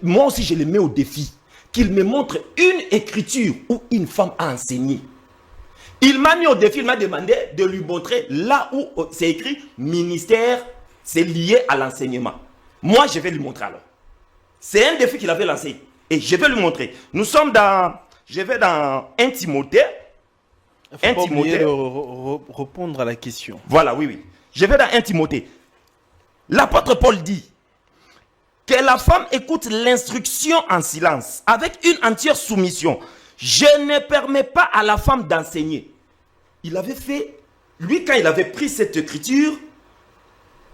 moi aussi je les mets au défi, qu'il me montre une écriture où une femme a enseigné. Il m'a mis au défi, il m'a demandé de lui montrer là où c'est écrit ministère, c'est lié à l'enseignement. Moi je vais lui montrer alors. C'est un défi qu'il avait lancé et je vais lui montrer. Nous sommes je vais dans 1 Timothée.
Il ne faut pas oublier de répondre à la question.
Voilà, oui. Je vais dans 1 Timothée. L'apôtre Paul dit que la femme écoute l'instruction en silence, avec une entière soumission. Je ne permets pas à la femme d'enseigner. Il avait fait, lui quand il avait pris cette écriture,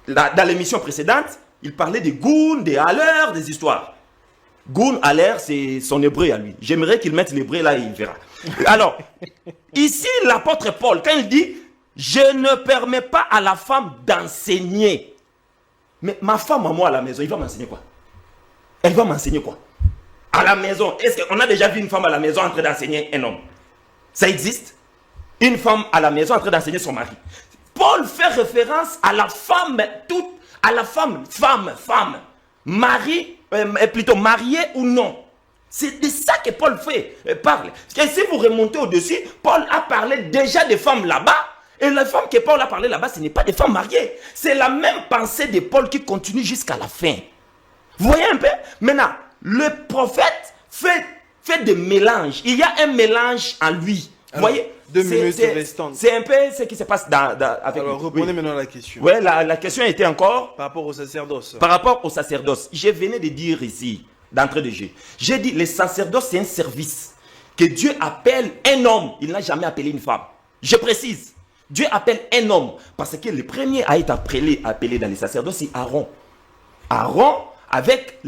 dans l'émission précédente, il parlait des goun, des haleurs, des histoires. Goun, haleur, c'est son hébreu à lui. J'aimerais qu'il mette l'hébreu là et il verra. Alors, ici l'apôtre Paul, quand il dit, je ne permets pas à la femme d'enseigner. Mais ma femme à moi à la maison, il va m'enseigner quoi? Elle va m'enseigner quoi? À la maison, est-ce qu'on a déjà vu une femme à la maison en train d'enseigner un homme? Ça existe? Une femme à la maison en train d'enseigner son mari. Paul fait référence à la femme, à la femme, mari, plutôt mariée ou non. C'est de ça que Paul parle. Et si vous remontez au-dessus, Paul a parlé déjà des femmes là-bas. Et les femmes que Paul a parlé là-bas, ce n'est pas des femmes mariées. C'est la même pensée de Paul qui continue jusqu'à la fin. Vous voyez un peu? Maintenant, le prophète fait des mélanges. Il y a un mélange en lui. Vous voyez?
2 minutes restantes.
C'est un peu ce qui se passe avec...
Alors, reprenez maintenant la question.
Oui, la question était encore...
Par rapport au sacerdoce.
Par rapport au sacerdoce. Je venais de dire ici, d'entrée de jeu. J'ai dit, le sacerdoce, c'est un service que Dieu appelle un homme. Il n'a jamais appelé une femme. Je précise. Dieu appelle un homme. Parce que le premier à être appelé dans les sacerdoces, c'est Aaron. Aaron, avec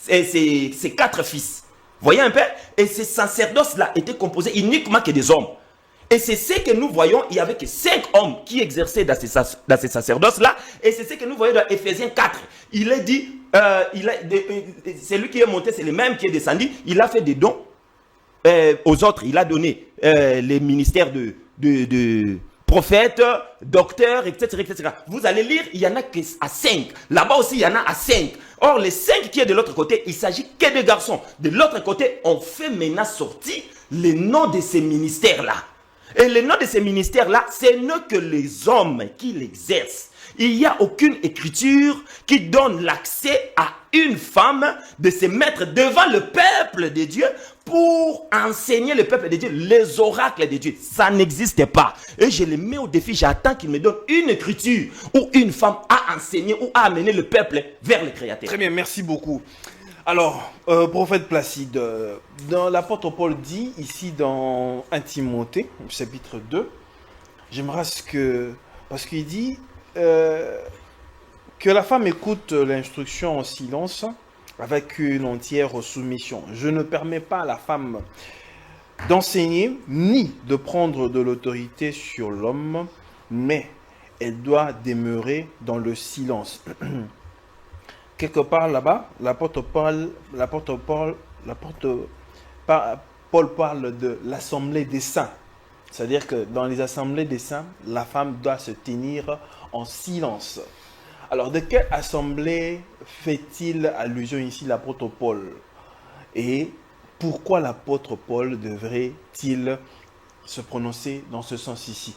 ses 4 fils. Vous voyez un peu? Et ces sacerdoces-là étaient composés uniquement que des hommes. Et c'est ce que nous voyons, il n'y avait que 5 hommes qui exerçaient dans ces sacerdoces-là. Et c'est ce que nous voyons dans Ephésiens 4. Il est dit, c'est lui qui est monté, c'est le même qui est descendu. Il a fait des dons aux autres. Il a donné les ministères de prophètes, docteurs, etc., etc. Vous allez lire, il y en a que à 5. Là-bas aussi, il y en a à 5. Or, les 5 qui est de l'autre côté, il s'agit que de garçons. De l'autre côté, on fait maintenant sortir les noms de ces ministères-là. Et les noms de ces ministères-là, ce n'est que les hommes qui l'exercent. Il n'y a aucune écriture qui donne l'accès à une femme de se mettre devant le peuple de Dieu pour enseigner le peuple de Dieu les oracles de Dieu. Ça n'existe pas. Et je les mets au défi, j'attends qu'il me donne une écriture où une femme a enseigné ou a amené le peuple vers le Créateur.
Très bien, merci beaucoup. Alors, prophète Placide, dans l'apôtre Paul dit ici dans 1 Timothée, chapitre 2, j'aimerais parce qu'il dit que la femme écoute l'instruction en silence avec une entière soumission. Je ne permets pas à la femme d'enseigner ni de prendre de l'autorité sur l'homme, mais elle doit demeurer dans le silence. Quelque part là-bas, Paul parle de l'assemblée des saints. C'est-à-dire que dans les assemblées des saints, la femme doit se tenir en silence. Alors, de quelle assemblée fait-il allusion ici l'apôtre Paul? Et pourquoi l'apôtre Paul devrait-il se prononcer dans ce sens ici?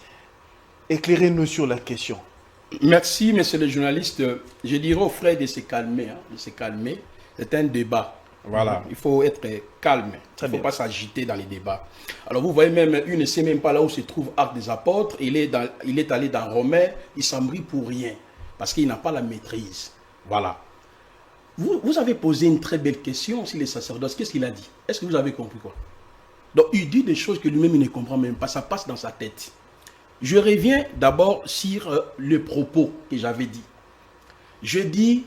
Éclairez-nous sur la question.
Merci, monsieur le journaliste. Je dirais aux frères de se calmer. De se calmer. C'est un débat. Voilà, il faut être calme. Il ne faut pas s'agiter dans les débats. Alors vous voyez même, il ne sait même pas là où se trouve Actes des Apôtres. Il est allé dans Romains, il s'embrouille pour rien. Parce qu'il n'a pas la maîtrise. Voilà. Vous avez posé une très belle question sur les sacerdoces. Qu'est-ce qu'il a dit? Est-ce que vous avez compris quoi? Donc il dit des choses que lui-même il ne comprend même pas. Ça passe dans sa tête. Je reviens d'abord sur le propos que j'avais dit. Je dis,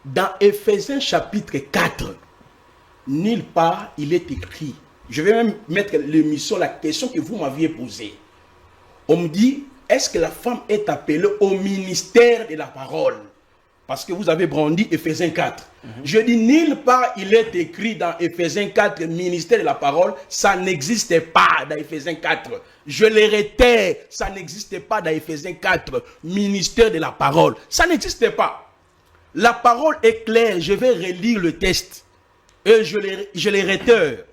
dans Éphésiens chapitre 4, nulle part il est écrit. Je vais même mettre l'émission, la question que vous m'aviez posée. On me dit, est-ce que la femme est appelée au ministère de la parole? Parce que vous avez brandi Éphésiens 4. Je dis, nulle part il est écrit dans Éphésiens 4, ministère de la parole. Ça n'existe pas dans Éphésiens 4. Je le réitère, ça n'existe pas dans Éphésiens 4, ministère de la parole. Ça n'existe pas. La parole est claire. Je vais relire le texte. Et je les réitère.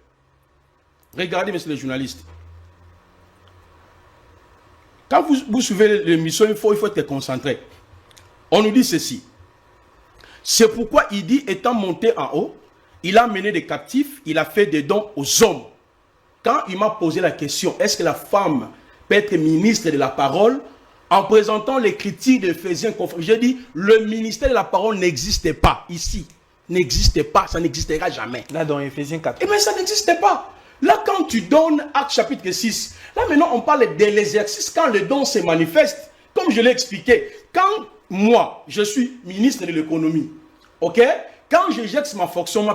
Regardez, monsieur le journaliste. Quand vous suivez l'émission, il faut être concentré. On nous dit ceci. C'est pourquoi il dit, étant monté en haut, il a mené des captifs, il a fait des dons aux hommes. Quand il m'a posé la question, est-ce que la femme peut être ministre de la parole? En présentant les critiques d'Éphésiens, j'ai dit, le ministère de la parole n'existe pas ici. N'existe pas, ça n'existera jamais.
Là, dans Éphésiens 4.
Eh bien, ça n'existe pas. Là, quand tu donnes Actes chapitre 6, là maintenant, on parle de l'exercice quand le don se manifeste. Comme je l'ai expliqué, quand moi, je suis ministre de l'économie, ok? Quand j'exerce ma fonction,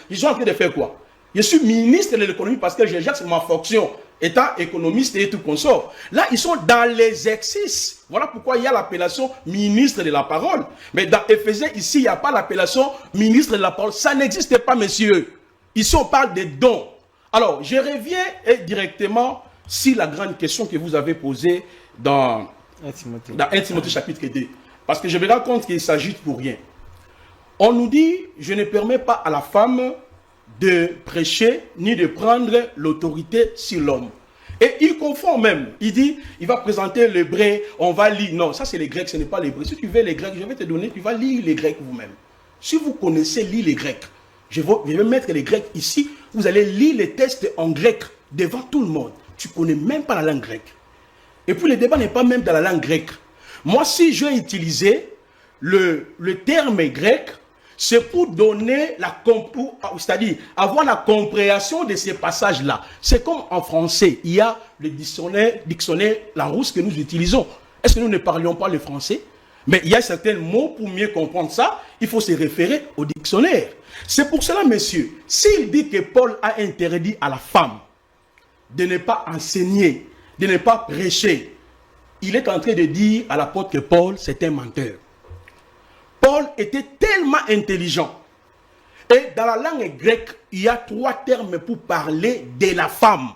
je suis en train de faire quoi? Je suis ministre de l'économie parce que j'exerce ma fonction étant économiste et tout consort. Là, ils sont dans l'exercice. Voilà pourquoi il y a l'appellation ministre de la parole. Mais dans Éphésiens, ici, il n'y a pas l'appellation ministre de la parole. Ça n'existe pas, messieurs. Ici, on parle des dons. Alors, je reviens directement sur la grande question que vous avez posée dans 1 Timothée chapitre 2. Parce que je me rends compte qu'il s'agit pour rien. On nous dit, je ne permets pas à la femme de prêcher ni de prendre l'autorité sur l'homme. Et il confond même. Il dit, il va présenter l'hébreu, on va lire. Non, ça c'est les Grecs, ce n'est pas l'hébreu. Si tu veux les Grecs, je vais te donner, tu vas lire les Grecs vous-même. Si vous connaissez lire les Grecs, je vais mettre les Grecs ici, vous allez lire les textes en grec devant tout le monde. Tu ne connais même pas la langue grecque. Et puis le débat n'est pas même dans la langue grecque. Moi, si je vais utiliser le terme grec, c'est pour donner c'est-à-dire avoir la compréhension de ces passages-là. C'est comme en français, il y a le dictionnaire Larousse que nous utilisons. Est-ce que nous ne parlions pas le français? Mais il y a certains mots, pour mieux comprendre ça, il faut se référer au dictionnaire. C'est pour cela, messieurs, s'il dit que Paul a interdit à la femme de ne pas enseigner, de ne pas prêcher, il est en train de dire à l'apôtre que Paul, c'est un menteur. Paul était tellement intelligent. Et dans la langue grecque, il y a 3 termes pour parler de la femme.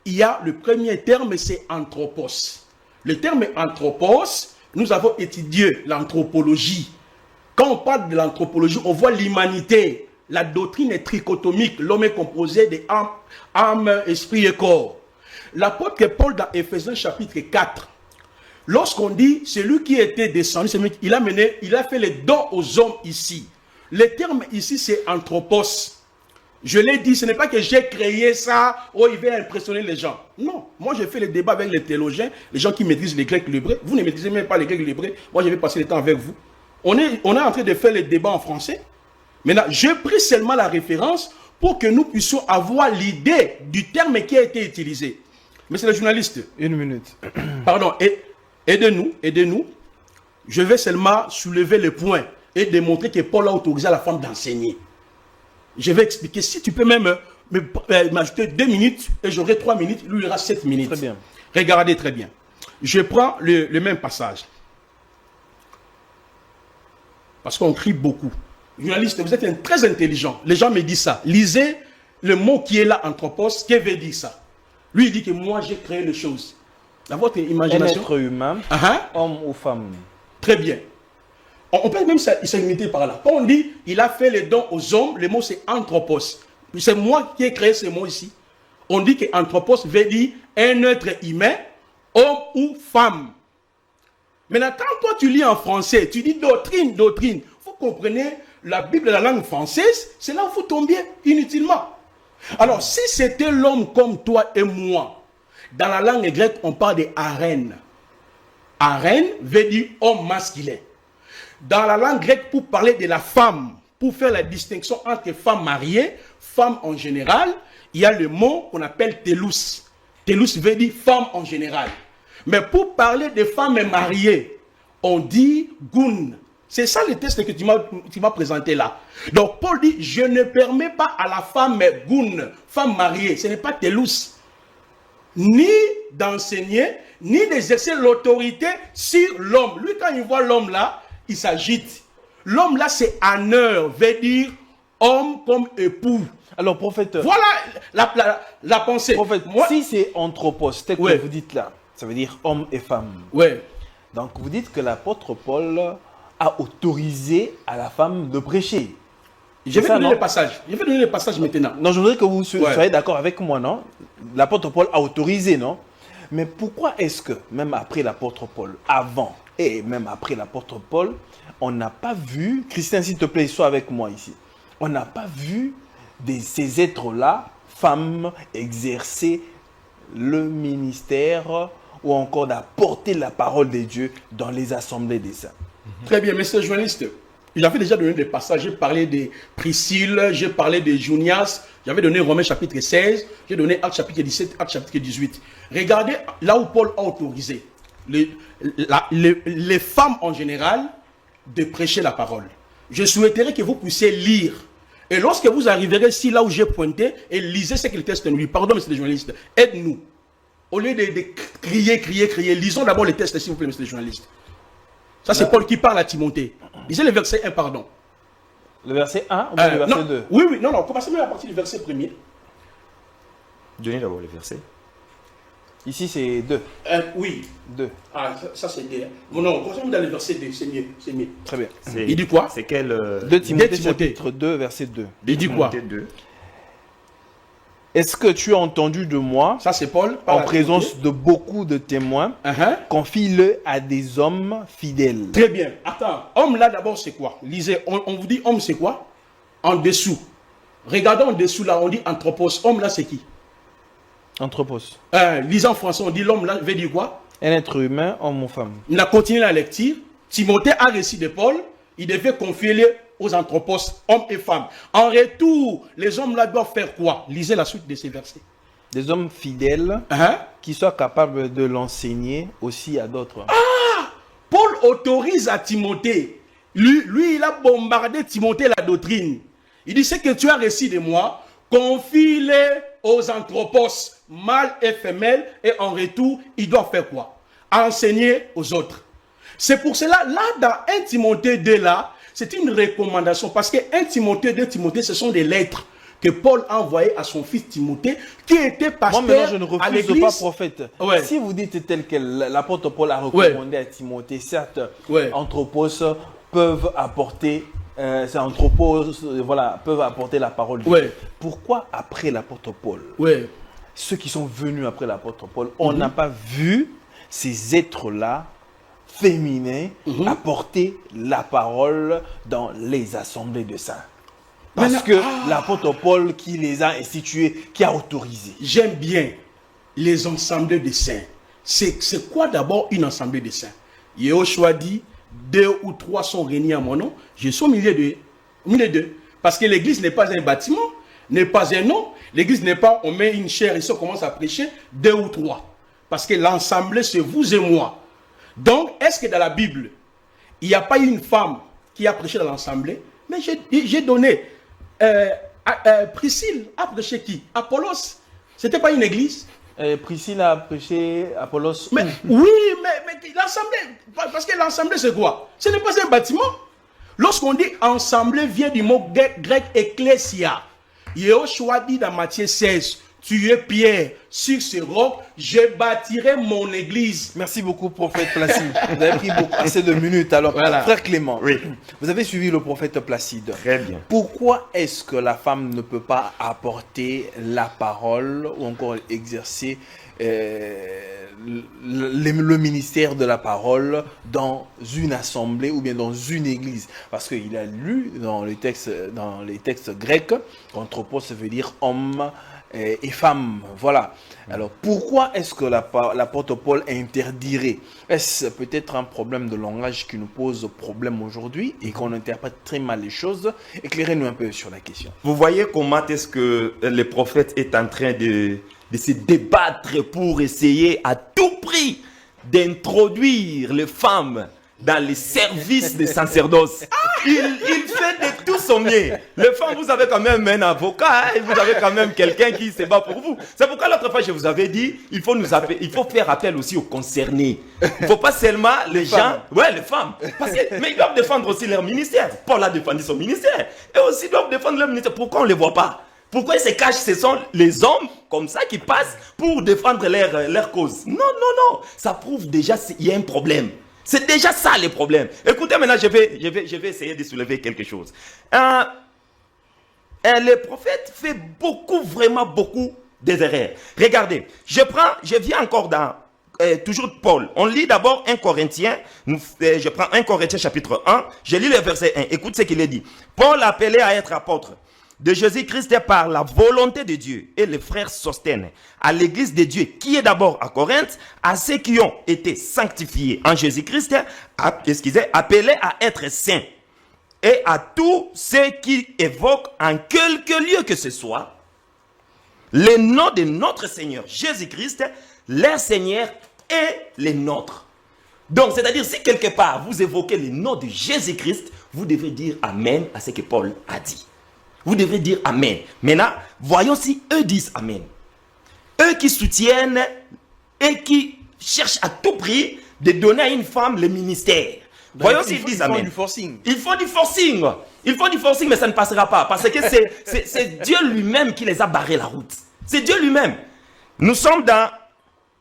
Il y a le premier terme, c'est anthropos. Le terme anthropos, nous avons étudié l'anthropologie. Quand on parle de l'anthropologie, on voit l'humanité. La doctrine est trichotomique. L'homme est composé de âme, esprit et corps. L'apôtre Paul dans Éphésiens chapitre 4 Lorsqu'on dit celui qui était descendu, c'est lui, il a fait les dons aux hommes ici. Le terme ici, c'est anthropos. Je l'ai dit, ce n'est pas que j'ai créé ça, oh, il va impressionner les gens. Non, moi je fais le débat avec les théologiens, les gens qui maîtrisent les grecs et l'hébreu. Vous ne maîtrisez même pas les grecs et l'hébreu. Moi je vais passer le temps avec vous. On est en train de faire le débat en français. Maintenant, j'ai pris seulement la référence pour que nous puissions avoir l'idée du terme qui a été utilisé. Monsieur le journaliste.
Une minute.
Pardon, aidez-nous. Je vais seulement soulever le point et démontrer que Paul a autorisé à la femme d'enseigner. Je vais expliquer. Si tu peux même m'ajouter 2 minutes et j'aurai 3 minutes, lui il aura 7 minutes.
Très bien.
Regardez très bien. Je prends le même passage. Parce qu'on crie beaucoup. Journaliste, vous êtes très intelligent. Les gens me disent ça. Lisez le mot qui est là, anthropos, qui veut dire ça. Lui, il dit que moi, j'ai créé les choses. Dans votre imagination.
Un être humain, homme ou femme.
Très bien. On peut même s'imiter par là. Quand on dit, il a fait les dons aux hommes, le mot c'est anthropos. C'est moi qui ai créé ce mot ici. On dit que anthropos veut dire un être humain, homme ou femme. Maintenant, quand toi tu lis en français, tu dis doctrine. Vous comprenez, la Bible, la langue française, c'est là où vous tombiez inutilement. Alors, si c'était l'homme comme toi et moi, dans la langue grecque, on parle de arène. Arène veut dire homme masculin. Dans la langue grecque, pour parler de la femme, pour faire la distinction entre femmes mariées, femmes en général, il y a le mot qu'on appelle telus. Telus veut dire femme en général. Mais pour parler de femmes mariées, on dit goun. C'est ça le texte que tu m'as présenté là. Donc Paul dit, je ne permets pas à la femme goun, femme mariée, ce n'est pas telus, ni d'enseigner, ni d'exercer l'autorité sur l'homme. Lui, quand il voit l'homme là, il s'agite. L'homme là, c'est honneur, veut dire homme comme époux.
Alors, prophète.
Voilà la pensée.
Prophète,
moi,
si c'est anthropos, tel que vous dites là, ça veut dire homme et femme.
Ouais.
Donc, vous dites que l'apôtre Paul a autorisé à la femme de prêcher.
Je vais donner le passage. Je vais donner le passage maintenant.
Non, je voudrais que vous soyez d'accord avec moi, non? L'apôtre Paul a autorisé, non? Mais pourquoi est-ce que, même après l'apôtre Paul, avant et même après l'apôtre Paul, on n'a pas vu, Christian, s'il te plaît, sois avec moi ici, on n'a pas vu ces êtres-là, femmes, exercer le ministère ou encore d'apporter la parole de Dieu dans les assemblées des saints?
Très bien, monsieur le journaliste. J'avais déjà donné des passages. J'ai parlé de Priscille, j'ai parlé de Junias, j'avais donné Romains chapitre 16, j'ai donné Actes chapitre 17, Actes chapitre 18. Regardez là où Paul a autorisé les femmes en général de prêcher la parole. Je souhaiterais que vous puissiez lire. Et lorsque vous arriverez ici, là où j'ai pointé, et lisez ce que le texte nous dit. Pardon, monsieur le journaliste, aide-nous. Au lieu de crier, lisons d'abord les textes, s'il vous plaît, monsieur le journaliste. Ça, c'est Paul qui parle à Timothée. Lisez le verset 1, pardon.
Le verset 1 ou le verset 2?
Oui, non, commencez même à partir du verset 1er.
Donnez d'abord le verset.
Ici, c'est 2.
Oui.
2.
Ah, ça c'est 2. Non, commençons dans le verset 2, c'est mieux.
Très bien.
Il dit quoi?
C'est quel
2 Timothée chapitre 2, verset 2.
Il dit quoi?
2.
Est-ce que tu as entendu de moi,
ça c'est Paul,
en présence de beaucoup de témoins, confie-le à des hommes fidèles?
Très bien. Attends, homme là d'abord c'est quoi? Lisez, on vous dit homme c'est quoi? En dessous. Regardons en dessous là, on dit anthropos. Homme là c'est qui?
Anthropos.
Lisez en français, on dit l'homme là veut dire quoi?
Un être humain, homme ou femme.
On a continué la lecture. Timothée a récit de Paul. Il devait confier aux anthropos, hommes et femmes. En retour, les hommes là doivent faire quoi? Lisez la suite de ces versets.
Des hommes fidèles qui soient capables de l'enseigner aussi à d'autres.
Ah! Paul autorise à Timothée. Lui, il a bombardé Timothée la doctrine. Il dit, ce que tu as récit de moi, confie-les aux anthropos, mâles et femelles, et en retour, ils doivent faire quoi? Enseigner aux autres. C'est pour cela, là, dans 1 Timothée 2, là, c'est une recommandation, parce que 1 Timothée, 2 Timothée, ce sont des lettres que Paul a envoyées à son fils Timothée, qui était pasteur.
Moi, maintenant, je ne
à
refuse pas, prophète.
Ouais.
Si vous dites tel que l'apôtre Paul a recommandé à Timothée, certes, anthropos peuvent apporter, peuvent apporter la parole de Dieu. Pourquoi après l'apôtre Paul, ceux qui sont venus après l'apôtre Paul, on n'a pas vu ces êtres-là féminin à porter la parole dans les assemblées de saints. Parce
Maintenant,
que l'apôtre Paul qui les a institués, qui a autorisé.
J'aime bien les assemblées de saints. C'est quoi d'abord une assemblée de saints? Yehoshua dit, 2 ou 3 sont réunis à mon nom, je suis au milieu d'eux. Parce que l'église n'est pas un bâtiment, n'est pas un nom. L'église n'est pas, on met une chaire ici, on commence à prêcher, 2 ou 3. Parce que l'assemblée, c'est vous et moi. Donc, est-ce que dans la Bible, il n'y a pas une femme qui a prêché dans l'assemblée? Mais j'ai donné, Priscille a prêché qui? Apollos. C'était pas une église?
Priscille a prêché Apollos.
Mais, oui, mais l'assemblée, parce que l'assemblée c'est quoi? Ce n'est pas un bâtiment. Lorsqu'on dit assemblée vient du mot grec ecclésia. Yehoshua dit dans Matthieu 16, tu es Pierre, sur ce roc, je bâtirai mon église.
Merci beaucoup, prophète Placide. Vous avez pris assez de minutes. Alors,
Voilà.
frère Clément,
Oui.
vous avez suivi le prophète Placide.
Très bien.
Pourquoi est-ce que la femme ne peut pas apporter la parole ou encore exercer le ministère de la parole dans une assemblée ou bien dans une église? Parce qu'il a lu dans les textes grecs, anthropos, ça veut dire homme et femme. Voilà. Alors pourquoi est-ce que l'apôtre Paul interdirait? Est-ce peut-être un problème de langage qui nous pose problème aujourd'hui et qu'on interprète très mal les choses? Éclairez-nous un peu sur la question.
Vous voyez comment est-ce que le prophète est en train de se débattre pour essayer à tout prix d'introduire les femmes dans les services des sacerdoces. Il fait de tout son mieux. Les femmes, vous avez quand même un avocat, hein, et vous avez quand même quelqu'un qui se bat pour vous. C'est pourquoi l'autre fois, je vous avais dit, il faut faire appel aussi aux concernés. Il ne faut pas seulement les gens... Ouais, les femmes. Mais ils doivent défendre aussi leur ministère. Paul a défendu son ministère. Et aussi, ils doivent défendre leur ministère. Pourquoi on ne les voit pas? Pourquoi ils se cachent? Ce sont les hommes comme ça qui passent pour défendre leur cause. Non, non, non. Ça prouve déjà qu'il y a un problème. C'est déjà ça le problème. Écoutez, maintenant, je vais essayer de soulever quelque chose. Le prophète fait vraiment beaucoup d'erreurs. Regardez, je viens encore dans, toujours Paul. On lit d'abord 1 Corinthiens. Je prends 1 Corinthiens chapitre 1. Je lis le verset 1. Écoute ce qu'il est dit. Paul appelé à être apôtre de Jésus-Christ par la volonté de Dieu, et les frères Sosthène, à l'église de Dieu qui est d'abord à Corinthe, à ceux qui ont été sanctifiés en Jésus-Christ, appelés à être saints, et à tous ceux qui évoquent en quelque lieu que ce soit le nom de notre Seigneur Jésus-Christ, leur Seigneur et le nôtre. Donc, c'est-à-dire, si quelque part vous évoquez le nom de Jésus-Christ, vous devez dire Amen à ce que Paul a dit. Vous devrez dire Amen. Maintenant, voyons si eux disent Amen. Eux qui soutiennent et qui cherchent à tout prix de donner à une femme le ministère. Donc, voyons s'ils disent Amen.
Ils font du forcing.
Ils font du forcing. Ils font du forcing, mais ça ne passera pas. Parce que c'est Dieu lui-même qui les a barré la route. C'est Dieu lui-même. Nous sommes dans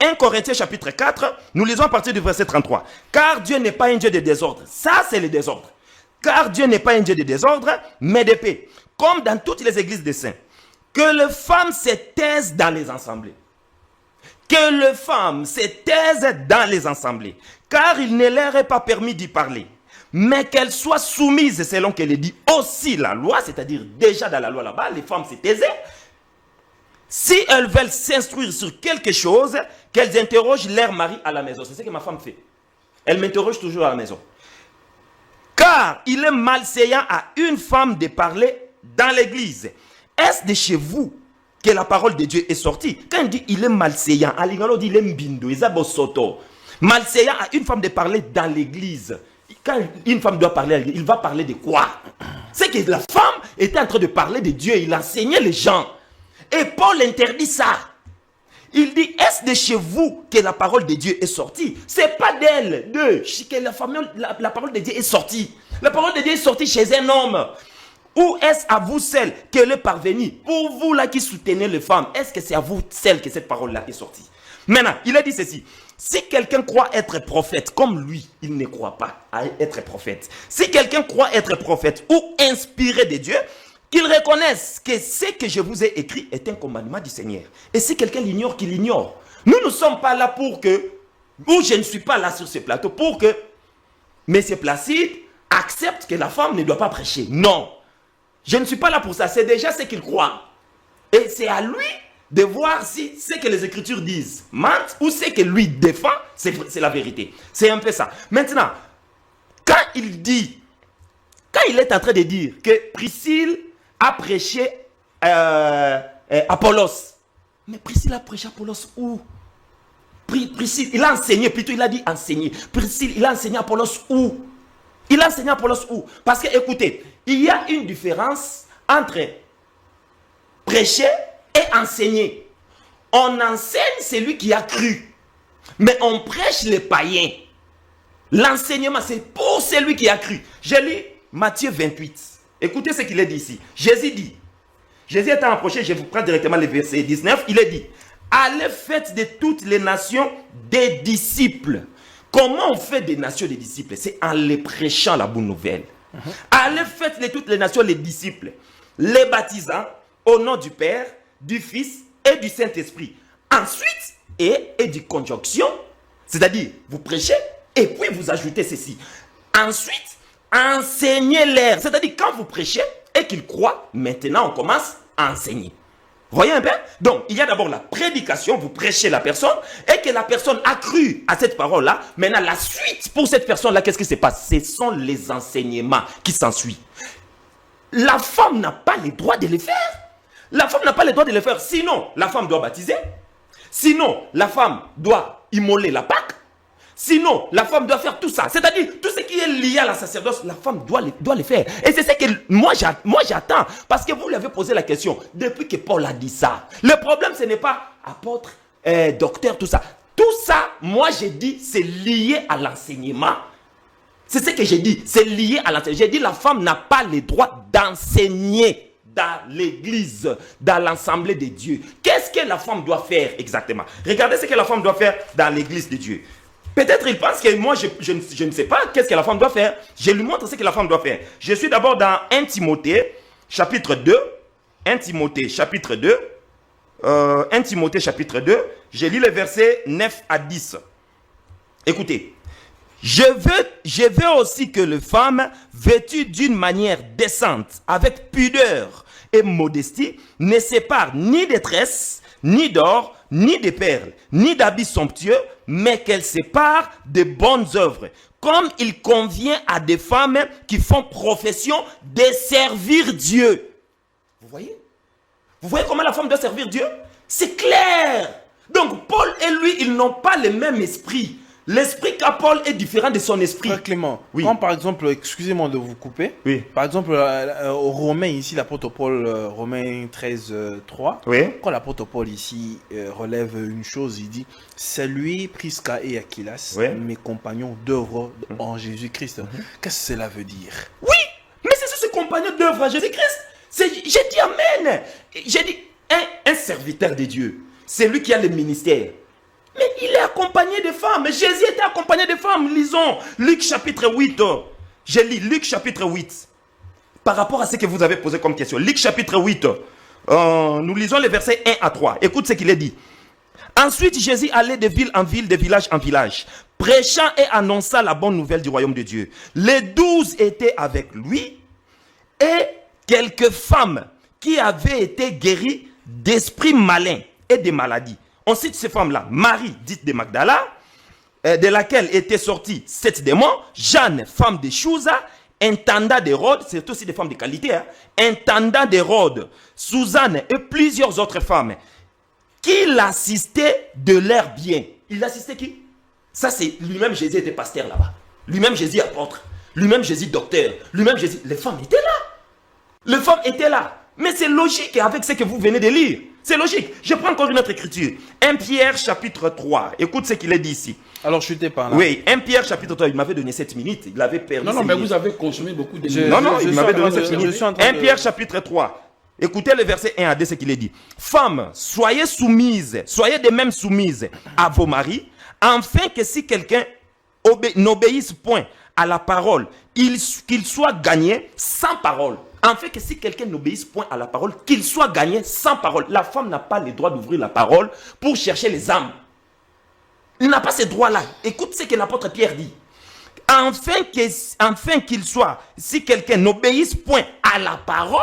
1 Corinthiens chapitre 4. Nous lisons à partir du verset 33. Car Dieu n'est pas un Dieu de désordre. Ça, c'est le désordre. Car Dieu n'est pas un Dieu de désordre, mais de paix. Comme dans toutes les églises des saints, que les femmes se taisent dans les assemblées. Que les femmes se taisent dans les assemblées. Car il ne leur est pas permis d'y parler. Mais qu'elles soient soumises, selon qu'elle est dit aussi la loi, c'est-à-dire déjà dans la loi là-bas, les femmes se taisaient. Si elles veulent s'instruire sur quelque chose, qu'elles interrogent leur mari à la maison. C'est ce que ma femme fait. Elle m'interroge toujours à la maison. Car il est malséant à une femme de parler dans l'église. Est-ce de chez vous que la parole de Dieu est sortie? Quand il dit il est malséant, à l'ingalo dit il est mbindo, soto. Malséant à une femme de parler dans l'église. Quand une femme doit parler, il va parler de quoi? C'est que la femme était en train de parler de Dieu, il enseignait les gens. Et Paul interdit ça. Il dit, est-ce de chez vous que la parole de Dieu est sortie? C'est pas d'elle, que la parole de Dieu est sortie. La parole de Dieu est sortie chez un homme. Ou est-ce à vous seul qu'elle est parvenue? Pour vous là qui soutenez les femmes, est-ce que c'est à vous seul que cette parole-là est sortie? Maintenant, il a dit ceci. Si quelqu'un croit être prophète, comme lui, il ne croit pas à être prophète. Si quelqu'un croit être prophète ou inspiré de Dieu, qu'il reconnaisse que ce que je vous ai écrit est un commandement du Seigneur. Et si quelqu'un l'ignore, qu'il l'ignore. Nous ne sommes pas là pour que ou je ne suis pas là sur ce plateau pour que M. Placide accepte que la femme ne doit pas prêcher. Non. Je ne suis pas là pour ça. C'est déjà ce qu'il croit. Et c'est à lui de voir si ce que les Écritures disent mentent ou ce que lui défend, c'est la vérité. C'est un peu ça. Maintenant, quand il est en train de dire que Priscille a prêché Apollos, mais Priscille a prêché Apollos où? Priscille, il a enseigné, plutôt il a dit enseigner. Priscille, il a enseigné Apollos où? Il a enseigné Apollos où? Parce que, écoutez, il y a une différence entre prêcher et enseigner. On enseigne celui qui a cru, mais on prêche les païens. L'enseignement, c'est pour celui qui a cru. Je lis Matthieu 28. Écoutez ce qu'il est dit ici. Jésus étant approché, je vous prends directement le verset 19, il est dit, allez faites de toutes les nations des disciples. Comment on fait des nations des disciples? C'est en les prêchant la bonne nouvelle. Allez faites de toutes les nations les disciples, les baptisant au nom du Père, du Fils et du Saint-Esprit. Ensuite, et du conjonction, c'est-à-dire vous prêchez et puis vous ajoutez ceci. Ensuite, enseignez-leur. C'est-à-dire quand vous prêchez et qu'ils croient, maintenant on commence à enseigner. Voyez un peu? Donc, il y a d'abord la prédication, vous prêchez la personne, et que la personne a cru à cette parole-là. Maintenant, la suite pour cette personne-là, qu'est-ce qui se passe? Ce sont les enseignements qui s'ensuivent. La femme n'a pas le droit de les faire. La femme n'a pas le droit de les faire. Sinon, la femme doit baptiser. Sinon, la femme doit immoler la Pâque. Sinon, la femme doit faire tout ça. C'est-à-dire, tout ce qui est lié à la sacerdoce, la femme doit le faire. Et c'est ce que moi j'attends. Parce que vous lui avez posé la question. Depuis que Paul a dit ça. Le problème, ce n'est pas apôtre, docteur, tout ça. Tout ça, moi j'ai dit, c'est lié à l'enseignement. C'est ce que j'ai dit. C'est lié à l'enseignement. J'ai dit, la femme n'a pas le droit d'enseigner dans l'église, dans l'assemblée de Dieu. Qu'est-ce que la femme doit faire exactement? Regardez ce que la femme doit faire dans l'église de Dieu. Peut-être il pense que moi, je ne sais pas qu'est-ce que la femme doit faire. Je lui montre ce que la femme doit faire. Je suis d'abord dans 1 Timothée, chapitre 2. 1 Timothée, chapitre 2. 1 Timothée, chapitre 2. Je lis les versets 9 à 10. Écoutez. Je veux aussi que les femmes, vêtues d'une manière décente, avec pudeur et modestie, ne séparent ni des tresses, ni d'or, ni de perles, ni d'habits somptueux, mais qu'elles séparent de bonnes œuvres, comme il convient à des femmes qui font profession de servir Dieu. Vous voyez? Vous voyez comment la femme doit servir Dieu? C'est clair. Donc Paul et lui, ils n'ont pas le même esprit. L'esprit qu'a Paul est différent de son esprit.
Frère Clément,
oui.
Quand par exemple, excusez-moi de vous couper,
oui.
Par exemple, au Romain ici, l'apôtre Paul, Romains 13, 3,
oui.
Quand l'apôtre Paul ici relève une chose, il dit, saluez Prisca et Aquilas,
oui.
mes compagnons d'œuvre en Jésus-Christ. Qu'est-ce que cela veut dire?
Oui, mais c'est ce compagnon d'œuvre en Jésus-Christ. J'ai dit Amen. J'ai dit, un serviteur de Dieu, c'est lui qui a le ministère. Mais il est accompagné de femmes. Jésus était accompagné de femmes. Lisons Luc chapitre 8. Je lis Luc chapitre 8. Par rapport à ce que vous avez posé comme question. Luc chapitre 8. Nous lisons les versets 1 à 3. Écoute ce qu'il est dit. Ensuite, Jésus allait de ville en ville, de village en village, prêchant et annonçant la bonne nouvelle du royaume de Dieu. Les 12 étaient avec lui et quelques femmes qui avaient été guéries d'esprits malins et de maladies. On cite ces femmes-là. Marie, dite de Magdala, de laquelle étaient sortis 7 démons. Jeanne, femme de Chouza, intendant d'Hérode, c'est aussi des femmes de qualité, hein, intendant d'Hérode, Suzanne et plusieurs autres femmes qui l'assistaient de leurs biens. Il assistait qui? Ça, c'est lui-même Jésus était pasteur là-bas. Lui-même Jésus apôtre. Lui-même Jésus docteur. Lui-même Jésus. Les femmes étaient là. Les femmes étaient là. Mais c'est logique avec ce que vous venez de lire. C'est logique. Je prends encore une autre écriture. 1 Pierre chapitre 3. Écoute ce qu'il est dit ici.
Alors, je t'ai pas là.
Oui, 1 Pierre chapitre 3. Il m'avait donné 7 minutes. Il avait perdu.
Non, mais vous avez consommé beaucoup de
il m'avait donné 7 minutes. 1 Pierre chapitre 3. Écoutez le verset 1 à 2, ce qu'il est dit. Femmes, soyez soumises, soyez de même soumises à vos maris, afin que si quelqu'un n'obéisse point à la parole, qu'il soit gagné sans parole. En fait que si quelqu'un n'obéisse point à la parole, qu'il soit gagné sans parole. La femme n'a pas le droit d'ouvrir la parole pour chercher les âmes. Il n'a pas ce droit-là. Écoute ce que l'apôtre Pierre dit. Enfin qu'il soit, si quelqu'un n'obéisse point à la parole,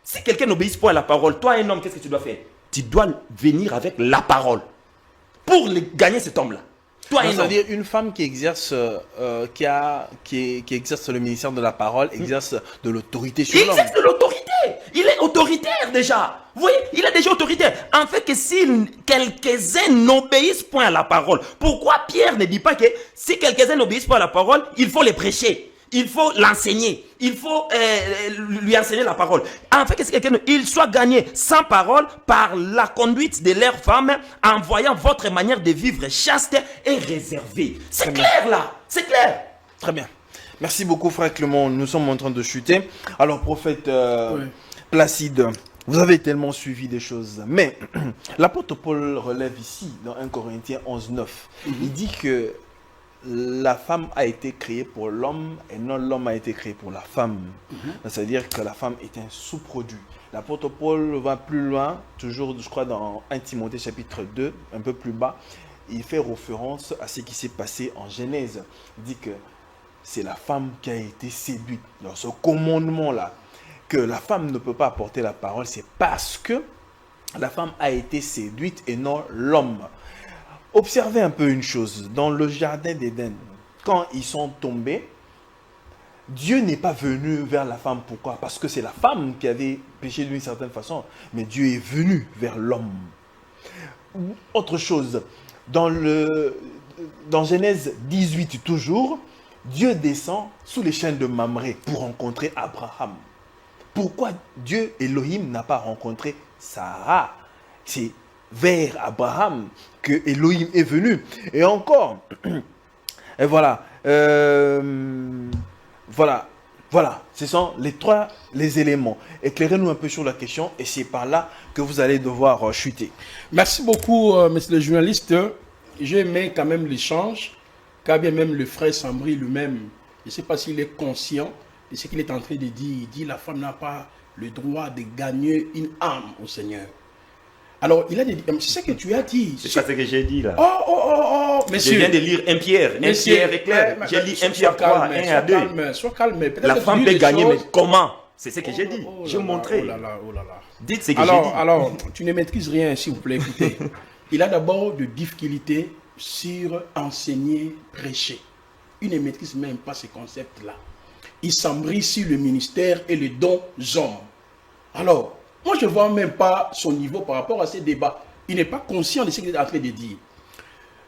si quelqu'un n'obéisse point à la parole, toi un homme, qu'est-ce que tu dois faire? Tu dois venir avec la parole pour gagner cet homme-là. Toi un homme.
C'est-à-dire une femme qui exerce, qui exerce le ministère de la parole, exerce de l'autorité sur
Il
l'homme.
exerce de l'autorité. Il est autoritaire déjà. Vous voyez, il est déjà autoritaire. En fait, que si quelques-uns n'obéissent point à la parole, pourquoi Pierre ne dit pas que si quelques-uns n'obéissent pas à la parole, il faut les prêcher, il faut l'enseigner, il faut lui enseigner la parole. En fait, que si quelqu'un il soit gagné sans parole par la conduite de leurs femmes, en voyant votre manière de vivre chaste et réservée. C'est clair là, c'est clair.
Très bien. Merci beaucoup, frère Clément. Nous sommes en train de chuter. Alors, prophète Placide, vous avez tellement suivi des choses. Mais l'apôtre Paul relève ici, dans 1 Corinthiens 11, 9, il dit que la femme a été créée pour l'homme et non l'homme a été créé pour la femme. C'est-à-dire que la femme est un sous-produit. L'apôtre Paul va plus loin, toujours, je crois, dans 1 Timothée chapitre 2, un peu plus bas. Il fait référence à ce qui s'est passé en Genèse. Il dit que c'est la femme qui a été séduite. Dans ce commandement-là, que la femme ne peut pas apporter la parole, c'est parce que la femme a été séduite et non l'homme. Observez un peu une chose. Dans le jardin d'Éden, quand ils sont tombés, Dieu n'est pas venu vers la femme. Pourquoi? Parce que c'est la femme qui avait péché d'une certaine façon. Mais Dieu est venu vers l'homme. Autre chose, dans Genèse 18 toujours, Dieu descend sous les chaînes de Mamré pour rencontrer Abraham. Pourquoi Dieu, Elohim, n'a pas rencontré Sarah? C'est vers Abraham que Elohim est venu. Et encore, et voilà, voilà, ce sont les éléments. Éclairez-nous un peu sur la question et c'est par là que vous allez devoir chuter.
Merci beaucoup, monsieur le journaliste. J'ai aimé quand même l'échange, car bien même le frère Sambri lui-même, je ne sais pas s'il est conscient de ce qu'il est en train de dire. Il dit la femme n'a pas le droit de gagner une âme au Seigneur. Alors, il a dit, c'est ce que tu as dit.
C'est pas ce que j'ai dit là.
Oh, monsieur.
Je viens de lire 1 Pierre. 1 Pierre est clair. J'ai lu 1 Pierre 3, 1 à 2.
Sois calme.
La femme peut gagner, mais comment? C'est ce que j'ai dit. Je montrais.
Oh là là.
Dites ce que j'ai dit.
Alors, tu ne maîtrises rien, s'il vous plaît, écoutez. Il a d'abord de difficultés sur enseigner, prêcher. Il ne maîtrise même pas ces concepts-là. Il s'embrouille sur le ministère et les dons hommes. Alors, moi, je ne vois même pas son niveau par rapport à ces débats. Il n'est pas conscient de ce qu'il est en train de dire.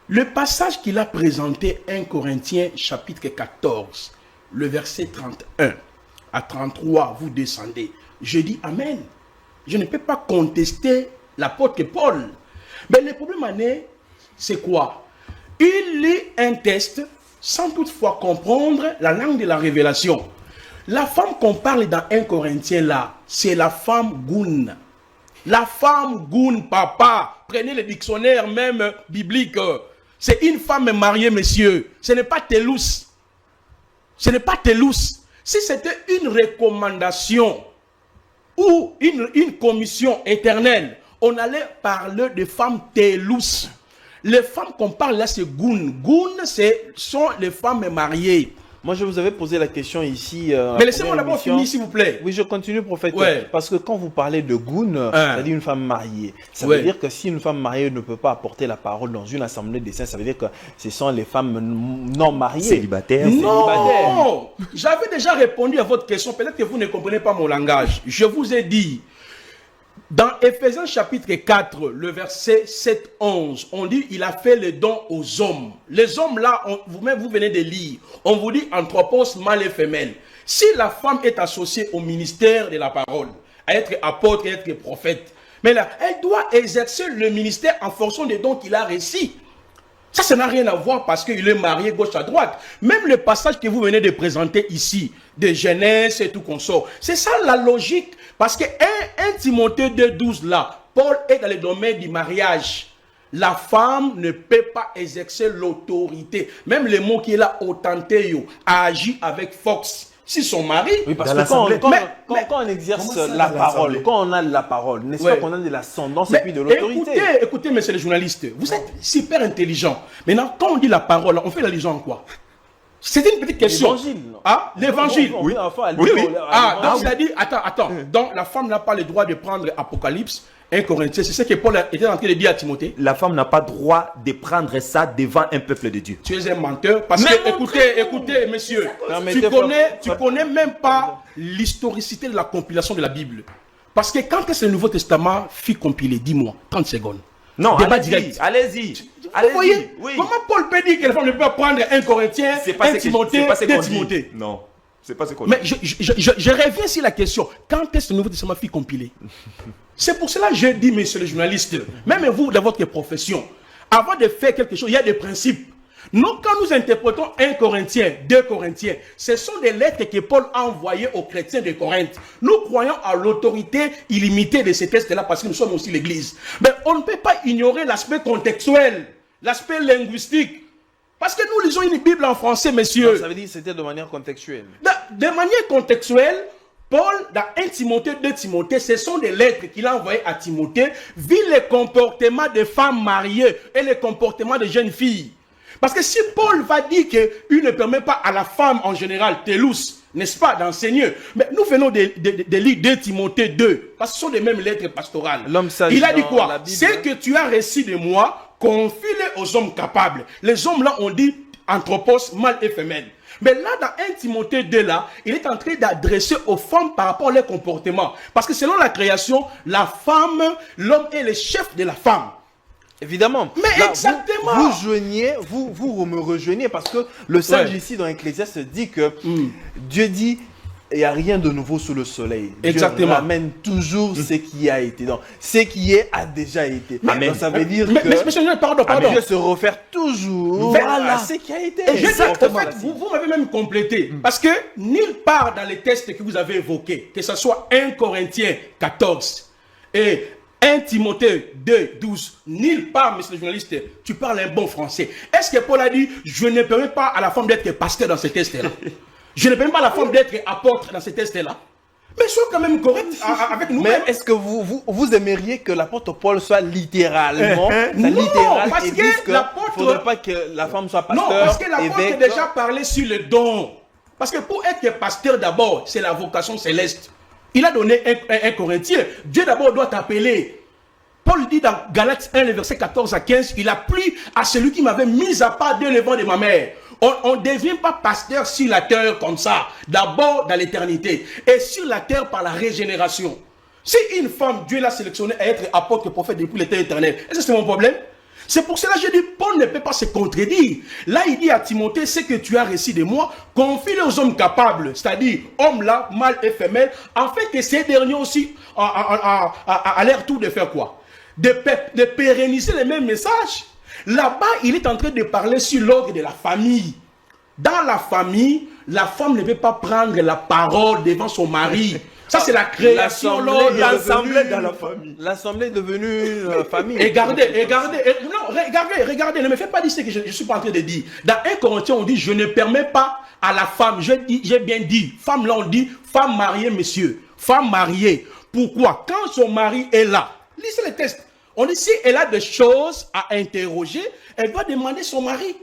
Le passage qu'il a présenté, 1 Corinthiens chapitre 14, le verset 31 à 33, vous descendez. Je dis Amen. Je ne peux pas contester l'apôtre Paul. Mais le problème c'est quoi? Il lit un texte sans toutefois comprendre la langue de la révélation. La femme qu'on parle dans 1 Corinthiens là, c'est la femme Goun. La femme Goun, papa. Prenez le dictionnaire même biblique. C'est une femme mariée, messieurs. Ce n'est pas Télous. Ce n'est pas Télous. Si c'était une recommandation ou une commission éternelle, on allait parler de femmes Télous. Les femmes qu'on parle là, c'est Goun. Goun, sont les femmes mariées.
Moi, je vous avais posé la question ici.
Mais laissez-moi d'abord finir, s'il vous plaît.
Oui, je continue, prophète.
Ouais.
Parce que quand vous parlez de goun, c'est-à-dire une femme mariée. Ça veut dire que si une femme mariée ne peut pas apporter la parole dans une assemblée des saints, ça veut dire que ce sont les femmes non mariées.
Célibataires.
Non, j'avais déjà répondu à votre question. Peut-être que vous ne comprenez pas mon langage. Je vous ai dit, dans Éphésiens chapitre 4, le verset 7-11, on dit il a fait les dons aux hommes. Les hommes là, vous-même vous venez de lire, on vous dit anthropos, mâle et femelle. Si la femme est associée au ministère de la parole, à être apôtre, à être prophète, mais là, elle doit exercer le ministère en fonction des dons qu'il a reçus. Ça n'a rien à voir parce qu'il est marié gauche à droite. Même le passage que vous venez de présenter ici, de Genèse et tout consort, c'est ça la logique. Parce que 1 Timothée 2,12 là, Paul est dans le domaine du mariage. La femme ne peut pas exercer l'autorité. Même le mot qui est là, authenteo, agit avec force. si son mari...
Oui, parce
Dans
que quand,
l'Assemblée.
quand on exerce
Comment ça,
la
dans
parole,
l'Assemblée?
quand on a la parole, n'est-ce
Ouais.
pas qu'on a de l'ascendance et
Mais
puis de l'autorité?
écoutez, messieurs les journalistes, vous êtes super intelligents. Maintenant, quand on dit la parole, on fait l'allusion en quoi? C'est une petite question.
L'évangile, non?
Ah, l'évangile.
Oui, enfin,
Oui, oui.
Donc, c'est-à-dire, attends. Donc, la femme n'a pas le droit de prendre Apocalypse, 1 Corinthiens. C'est ce que Paul était en train de dire à Timothée.
La femme n'a pas droit de prendre ça devant un peuple de Dieu.
Tu es un menteur. Parce
Mais
que, écoutez, messieurs, tu connais même pas l'historicité de la compilation de la Bible. Parce que quand est-ce que le Nouveau Testament fut compilé? Dis-moi, 30 secondes.
Non,
Débat
allez-y,
direct.
allez-y.
Vous voyez,
Oui.
comment Paul peut dire que la femme ne peut pas prendre 1 Corinthiens,
C'est pas
1
ce
Timothée,
qu'on
2
dit.
Timothée?
Non, c'est pas ce qu'on dit.
Mais je reviens sur la question. Quand est-ce que le Nouveau Testament fut compilé? C'est pour cela que je dis, messieurs les journalistes, même vous dans votre profession, avant de faire quelque chose, il y a des principes. Nous, quand nous interprétons 1 Corinthiens, 2 Corinthiens, ce sont des lettres que Paul a envoyées aux chrétiens de Corinthe. Nous croyons à l'autorité illimitée de ces textes-là parce que nous sommes aussi l'Église. Mais on ne peut pas ignorer l'aspect contextuel, l'aspect linguistique. Parce que nous lisons une Bible en français, messieurs.
Donc, ça veut dire que c'était de manière contextuelle.
De manière contextuelle, Paul, dans 1 Timothée, 2 Timothée, ce sont des lettres qu'il a envoyées à Timothée, vu le comportement des femmes mariées et le comportement des jeunes filles. Parce que si Paul va dire qu'il ne permet pas à la femme en général, télus, n'est-ce pas, d'enseigner, mais nous venons de lire 2 Timothée 2, parce que ce sont les mêmes lettres pastorales.
L'homme sage
Il a dit
dans
quoi?
la Bible.
C'est que tu as reçu de moi, confie-le aux hommes capables. Les hommes là, on dit anthropos, mâle et femelle. Mais là, dans 1 Timothée 2, là, il est en train d'adresser aux femmes par rapport à leur comportement. Parce que selon la création, la femme, l'homme est le chef de la femme.
Évidemment.
Mais
Là,
exactement.
vous me rejoignez parce que le sage
Ouais.
ici dans Ecclésiaste dit que Dieu dit il n'y a rien de nouveau sous le soleil.
Exactement.
Dieu ramène toujours ce qui a été. Donc, ce qui est a déjà été.
Amen.
Donc, ça veut dire
Mais,
que
pardon.
Dieu se refère toujours
Voilà.
à ce qui a été.
Et je dis, en
Exactement.
fait, vous m'avez même complété. Parce que nulle part dans les textes que vous avez évoqués, que ce soit 1 Corinthiens 14 et 1 Timothée 2, 12, nulle part, monsieur le journaliste, tu parles un bon français. Est-ce que Paul a dit, je ne permets pas à la femme d'être pasteur dans ces textes-là? Je ne permets pas à la femme d'être apôtre dans ces textes-là? Mais sois quand même correct avec
Mais
nous-mêmes.
est-ce que vous aimeriez que l'apôtre Paul soit littéralement
Non,
littéral
parce
et
que
dise que
l'apôtre-
il ne faudrait pas que la femme soit pasteur,
Non, parce que l'apôtre
évêque,
a déjà parlé sur le don. Parce que pour être pasteur d'abord, c'est la vocation céleste. Il a donné un Corinthien. Dieu d'abord doit t'appeler. Paul dit dans Galates 1, le verset 14 à 15, il a plu à celui qui m'avait mis à part dès le vent de ma mère. On ne devient pas pasteur sur la terre comme ça. D'abord dans l'éternité. Et sur la terre par la régénération. Si une femme, Dieu l'a sélectionnée à être apôtre, prophète depuis l'éternel éternel, est-ce que c'est mon problème? C'est pour cela que je dis, Paul ne peut pas se contredire. Là, il dit à Timothée, ce que tu as reçu de moi, confie-le aux hommes capables, c'est-à-dire hommes là, mâles et femelles, afin que ces derniers aussi à leur tour de faire quoi? De pérenniser les mêmes messages. Là-bas, il est en train de parler sur l'ordre de la famille. Dans la famille, la femme ne peut pas prendre la parole devant son mari. Ça, c'est la création, l'assemblée dans la famille.
L'assemblée est devenue une famille.
Et regardez, ne me faites pas dire ce que je ne suis pas en train de dire. Dans 1 Corinthiens, on dit, je ne permets pas à la femme, j'ai bien dit, femme là on dit, femme mariée, messieurs, femme mariée. Pourquoi? Quand son mari est là, lisez les textes, on dit, si elle a des choses à interroger, elle doit demander son mari.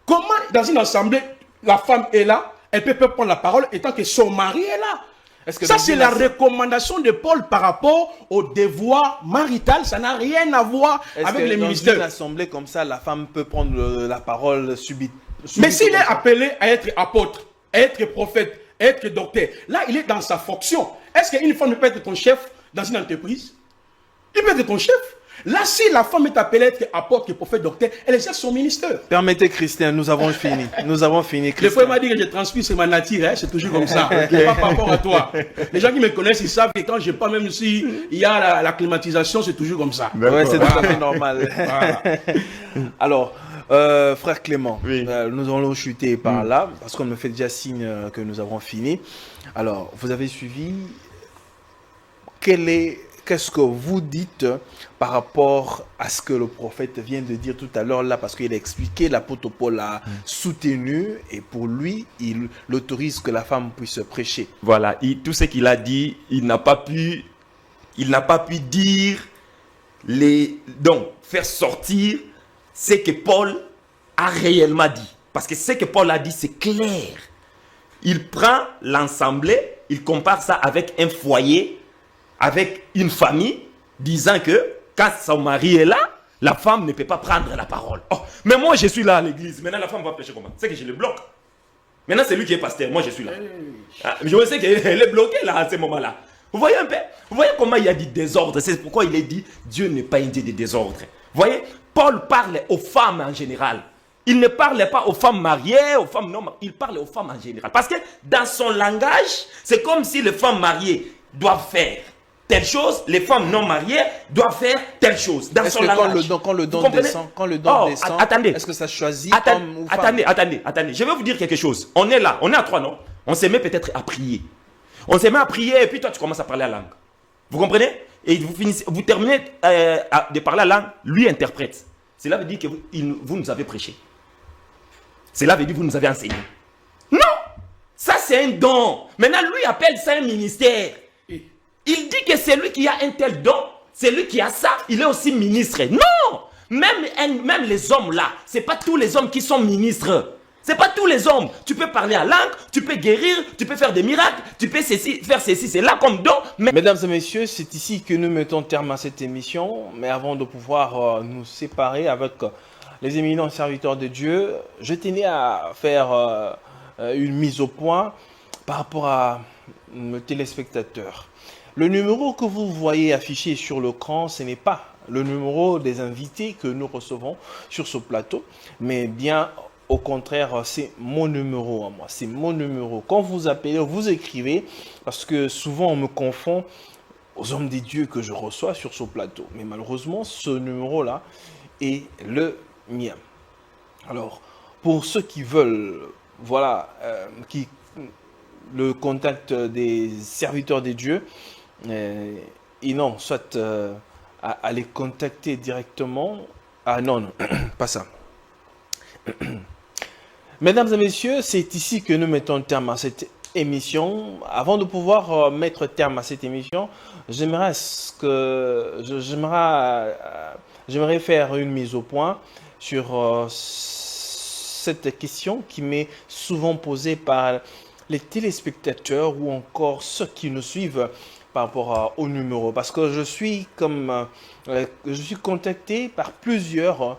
Comment, dans une assemblée, la femme est là, elle peut prendre la parole, étant que son mari est là. Ça, c'est la recommandation de Paul par rapport au devoir marital. Ça n'a rien à voir avec les ministères.
Dans une assemblée comme ça, la femme peut prendre la parole subitement.
Mais s'il est appelé à être apôtre, à être prophète, à être docteur, là, il est dans sa fonction. Est-ce qu'une femme ne peut être ton chef dans une entreprise? Il peut être ton chef. Là, si la femme est appelée à être apôtre, prophète, docteur, elle exerce son ministère.
Permettez, Christian, nous avons fini. Nous avons fini,
Le
Christian.
frère m'a dit que je transpire, c'est ma nature, hein, c'est toujours comme ça. Pas par rapport à toi. Les gens qui me connaissent, ils savent que quand je parle, même si il y a la climatisation, c'est toujours comme ça.
Ouais, c'est tout à fait normal.
Voilà.
Alors, frère Clément,
Oui.
nous allons chuter par là, parce qu'on me fait déjà signe que nous avons fini. Alors, vous avez suivi. Quelle est qu'est-ce que vous dites par rapport à ce que le prophète vient de dire tout à l'heure là, parce qu'il a expliqué, l'apôtre Paul a soutenu, et pour lui, il autorise que la femme puisse prêcher.
Voilà, tout ce qu'il a dit, il n'a pas pu dire donc faire sortir ce que Paul a réellement dit. Parce que ce que Paul a dit, c'est clair. Il prend l'ensemble, il compare ça avec un foyer, avec une famille, disant que quand son mari est là, la femme ne peut pas prendre la parole. Oh, mais moi je suis là à l'église, maintenant la femme va prêcher comment? C'est que je le bloque. Maintenant c'est lui qui est pasteur, moi je suis là. Ah, je sais qu'elle est bloquée là à ce moment-là. Vous voyez un peu? Vous voyez comment il y a du désordre? C'est pourquoi il est dit, Dieu n'est pas un Dieu de désordre. Vous voyez, Paul parle aux femmes en général. Il ne parle pas aux femmes mariées, aux femmes non mariées, il parle aux femmes en général. Parce que dans son langage, c'est comme si les femmes mariées doivent faire telle chose, les femmes non mariées doivent faire telle chose. Dans son langage.
Quand le don descend,
attendez.
Est-ce que ça choisit homme ou femme?
Attendez. Je vais vous dire quelque chose. On est là, on est à 3, non? On se met peut-être à prier. On se met à prier et puis toi tu commences à parler la langue. Vous comprenez? Et vous terminez de parler la langue, lui interprète. Cela veut dire que vous nous avez prêché. Cela veut dire que vous nous avez enseigné. Non! Ça c'est un don. Maintenant lui appelle ça un ministère. Il dit que c'est lui qui a un tel don, c'est lui qui a ça, il est aussi ministre. Non! Même les hommes là, ce n'est pas tous les hommes qui sont ministres. Ce n'est pas tous les hommes. Tu peux parler à langue, tu peux guérir, tu peux faire des miracles, tu peux faire ceci, c'est là comme don.
Mesdames et messieurs, c'est ici que nous mettons terme à cette émission. Mais avant de pouvoir nous séparer avec les éminents serviteurs de Dieu, je tenais à faire une mise au point par rapport à nos téléspectateurs. Le numéro que vous voyez affiché sur l'écran, ce n'est pas le numéro des invités que nous recevons sur ce plateau, mais bien au contraire, c'est mon numéro à moi, c'est mon numéro. Quand vous appelez, vous écrivez, parce que souvent on me confond aux hommes des dieux que je reçois sur ce plateau. Mais malheureusement, ce numéro-là est le mien. Alors, pour ceux qui veulent, voilà, le contact des serviteurs des dieux, ils n'ont soit à les contacter directement. Ah non, pas ça. Mesdames et messieurs, c'est ici que nous mettons terme à cette émission. Avant de pouvoir mettre terme à cette émission, j'aimerais faire une mise au point sur cette question qui m'est souvent posée par les téléspectateurs ou encore ceux qui nous suivent par rapport au numéro. Parce que je suis contacté par plusieurs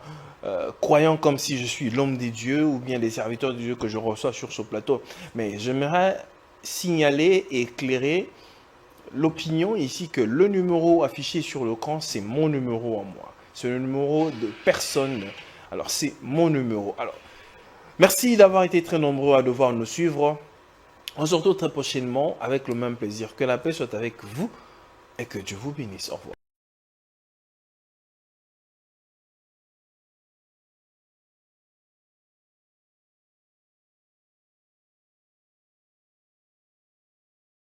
croyant comme si je suis l'homme des dieux ou bien les serviteurs de Dieu que je reçois sur ce plateau. Mais j'aimerais signaler et éclairer l'opinion ici que le numéro affiché sur l'écran, c'est mon numéro à moi. C'est le numéro de personne. Alors, c'est mon numéro. Alors, merci d'avoir été très nombreux à devoir nous suivre. On se retrouve très prochainement avec le même plaisir. Que la paix soit avec vous et que Dieu vous bénisse. Au revoir.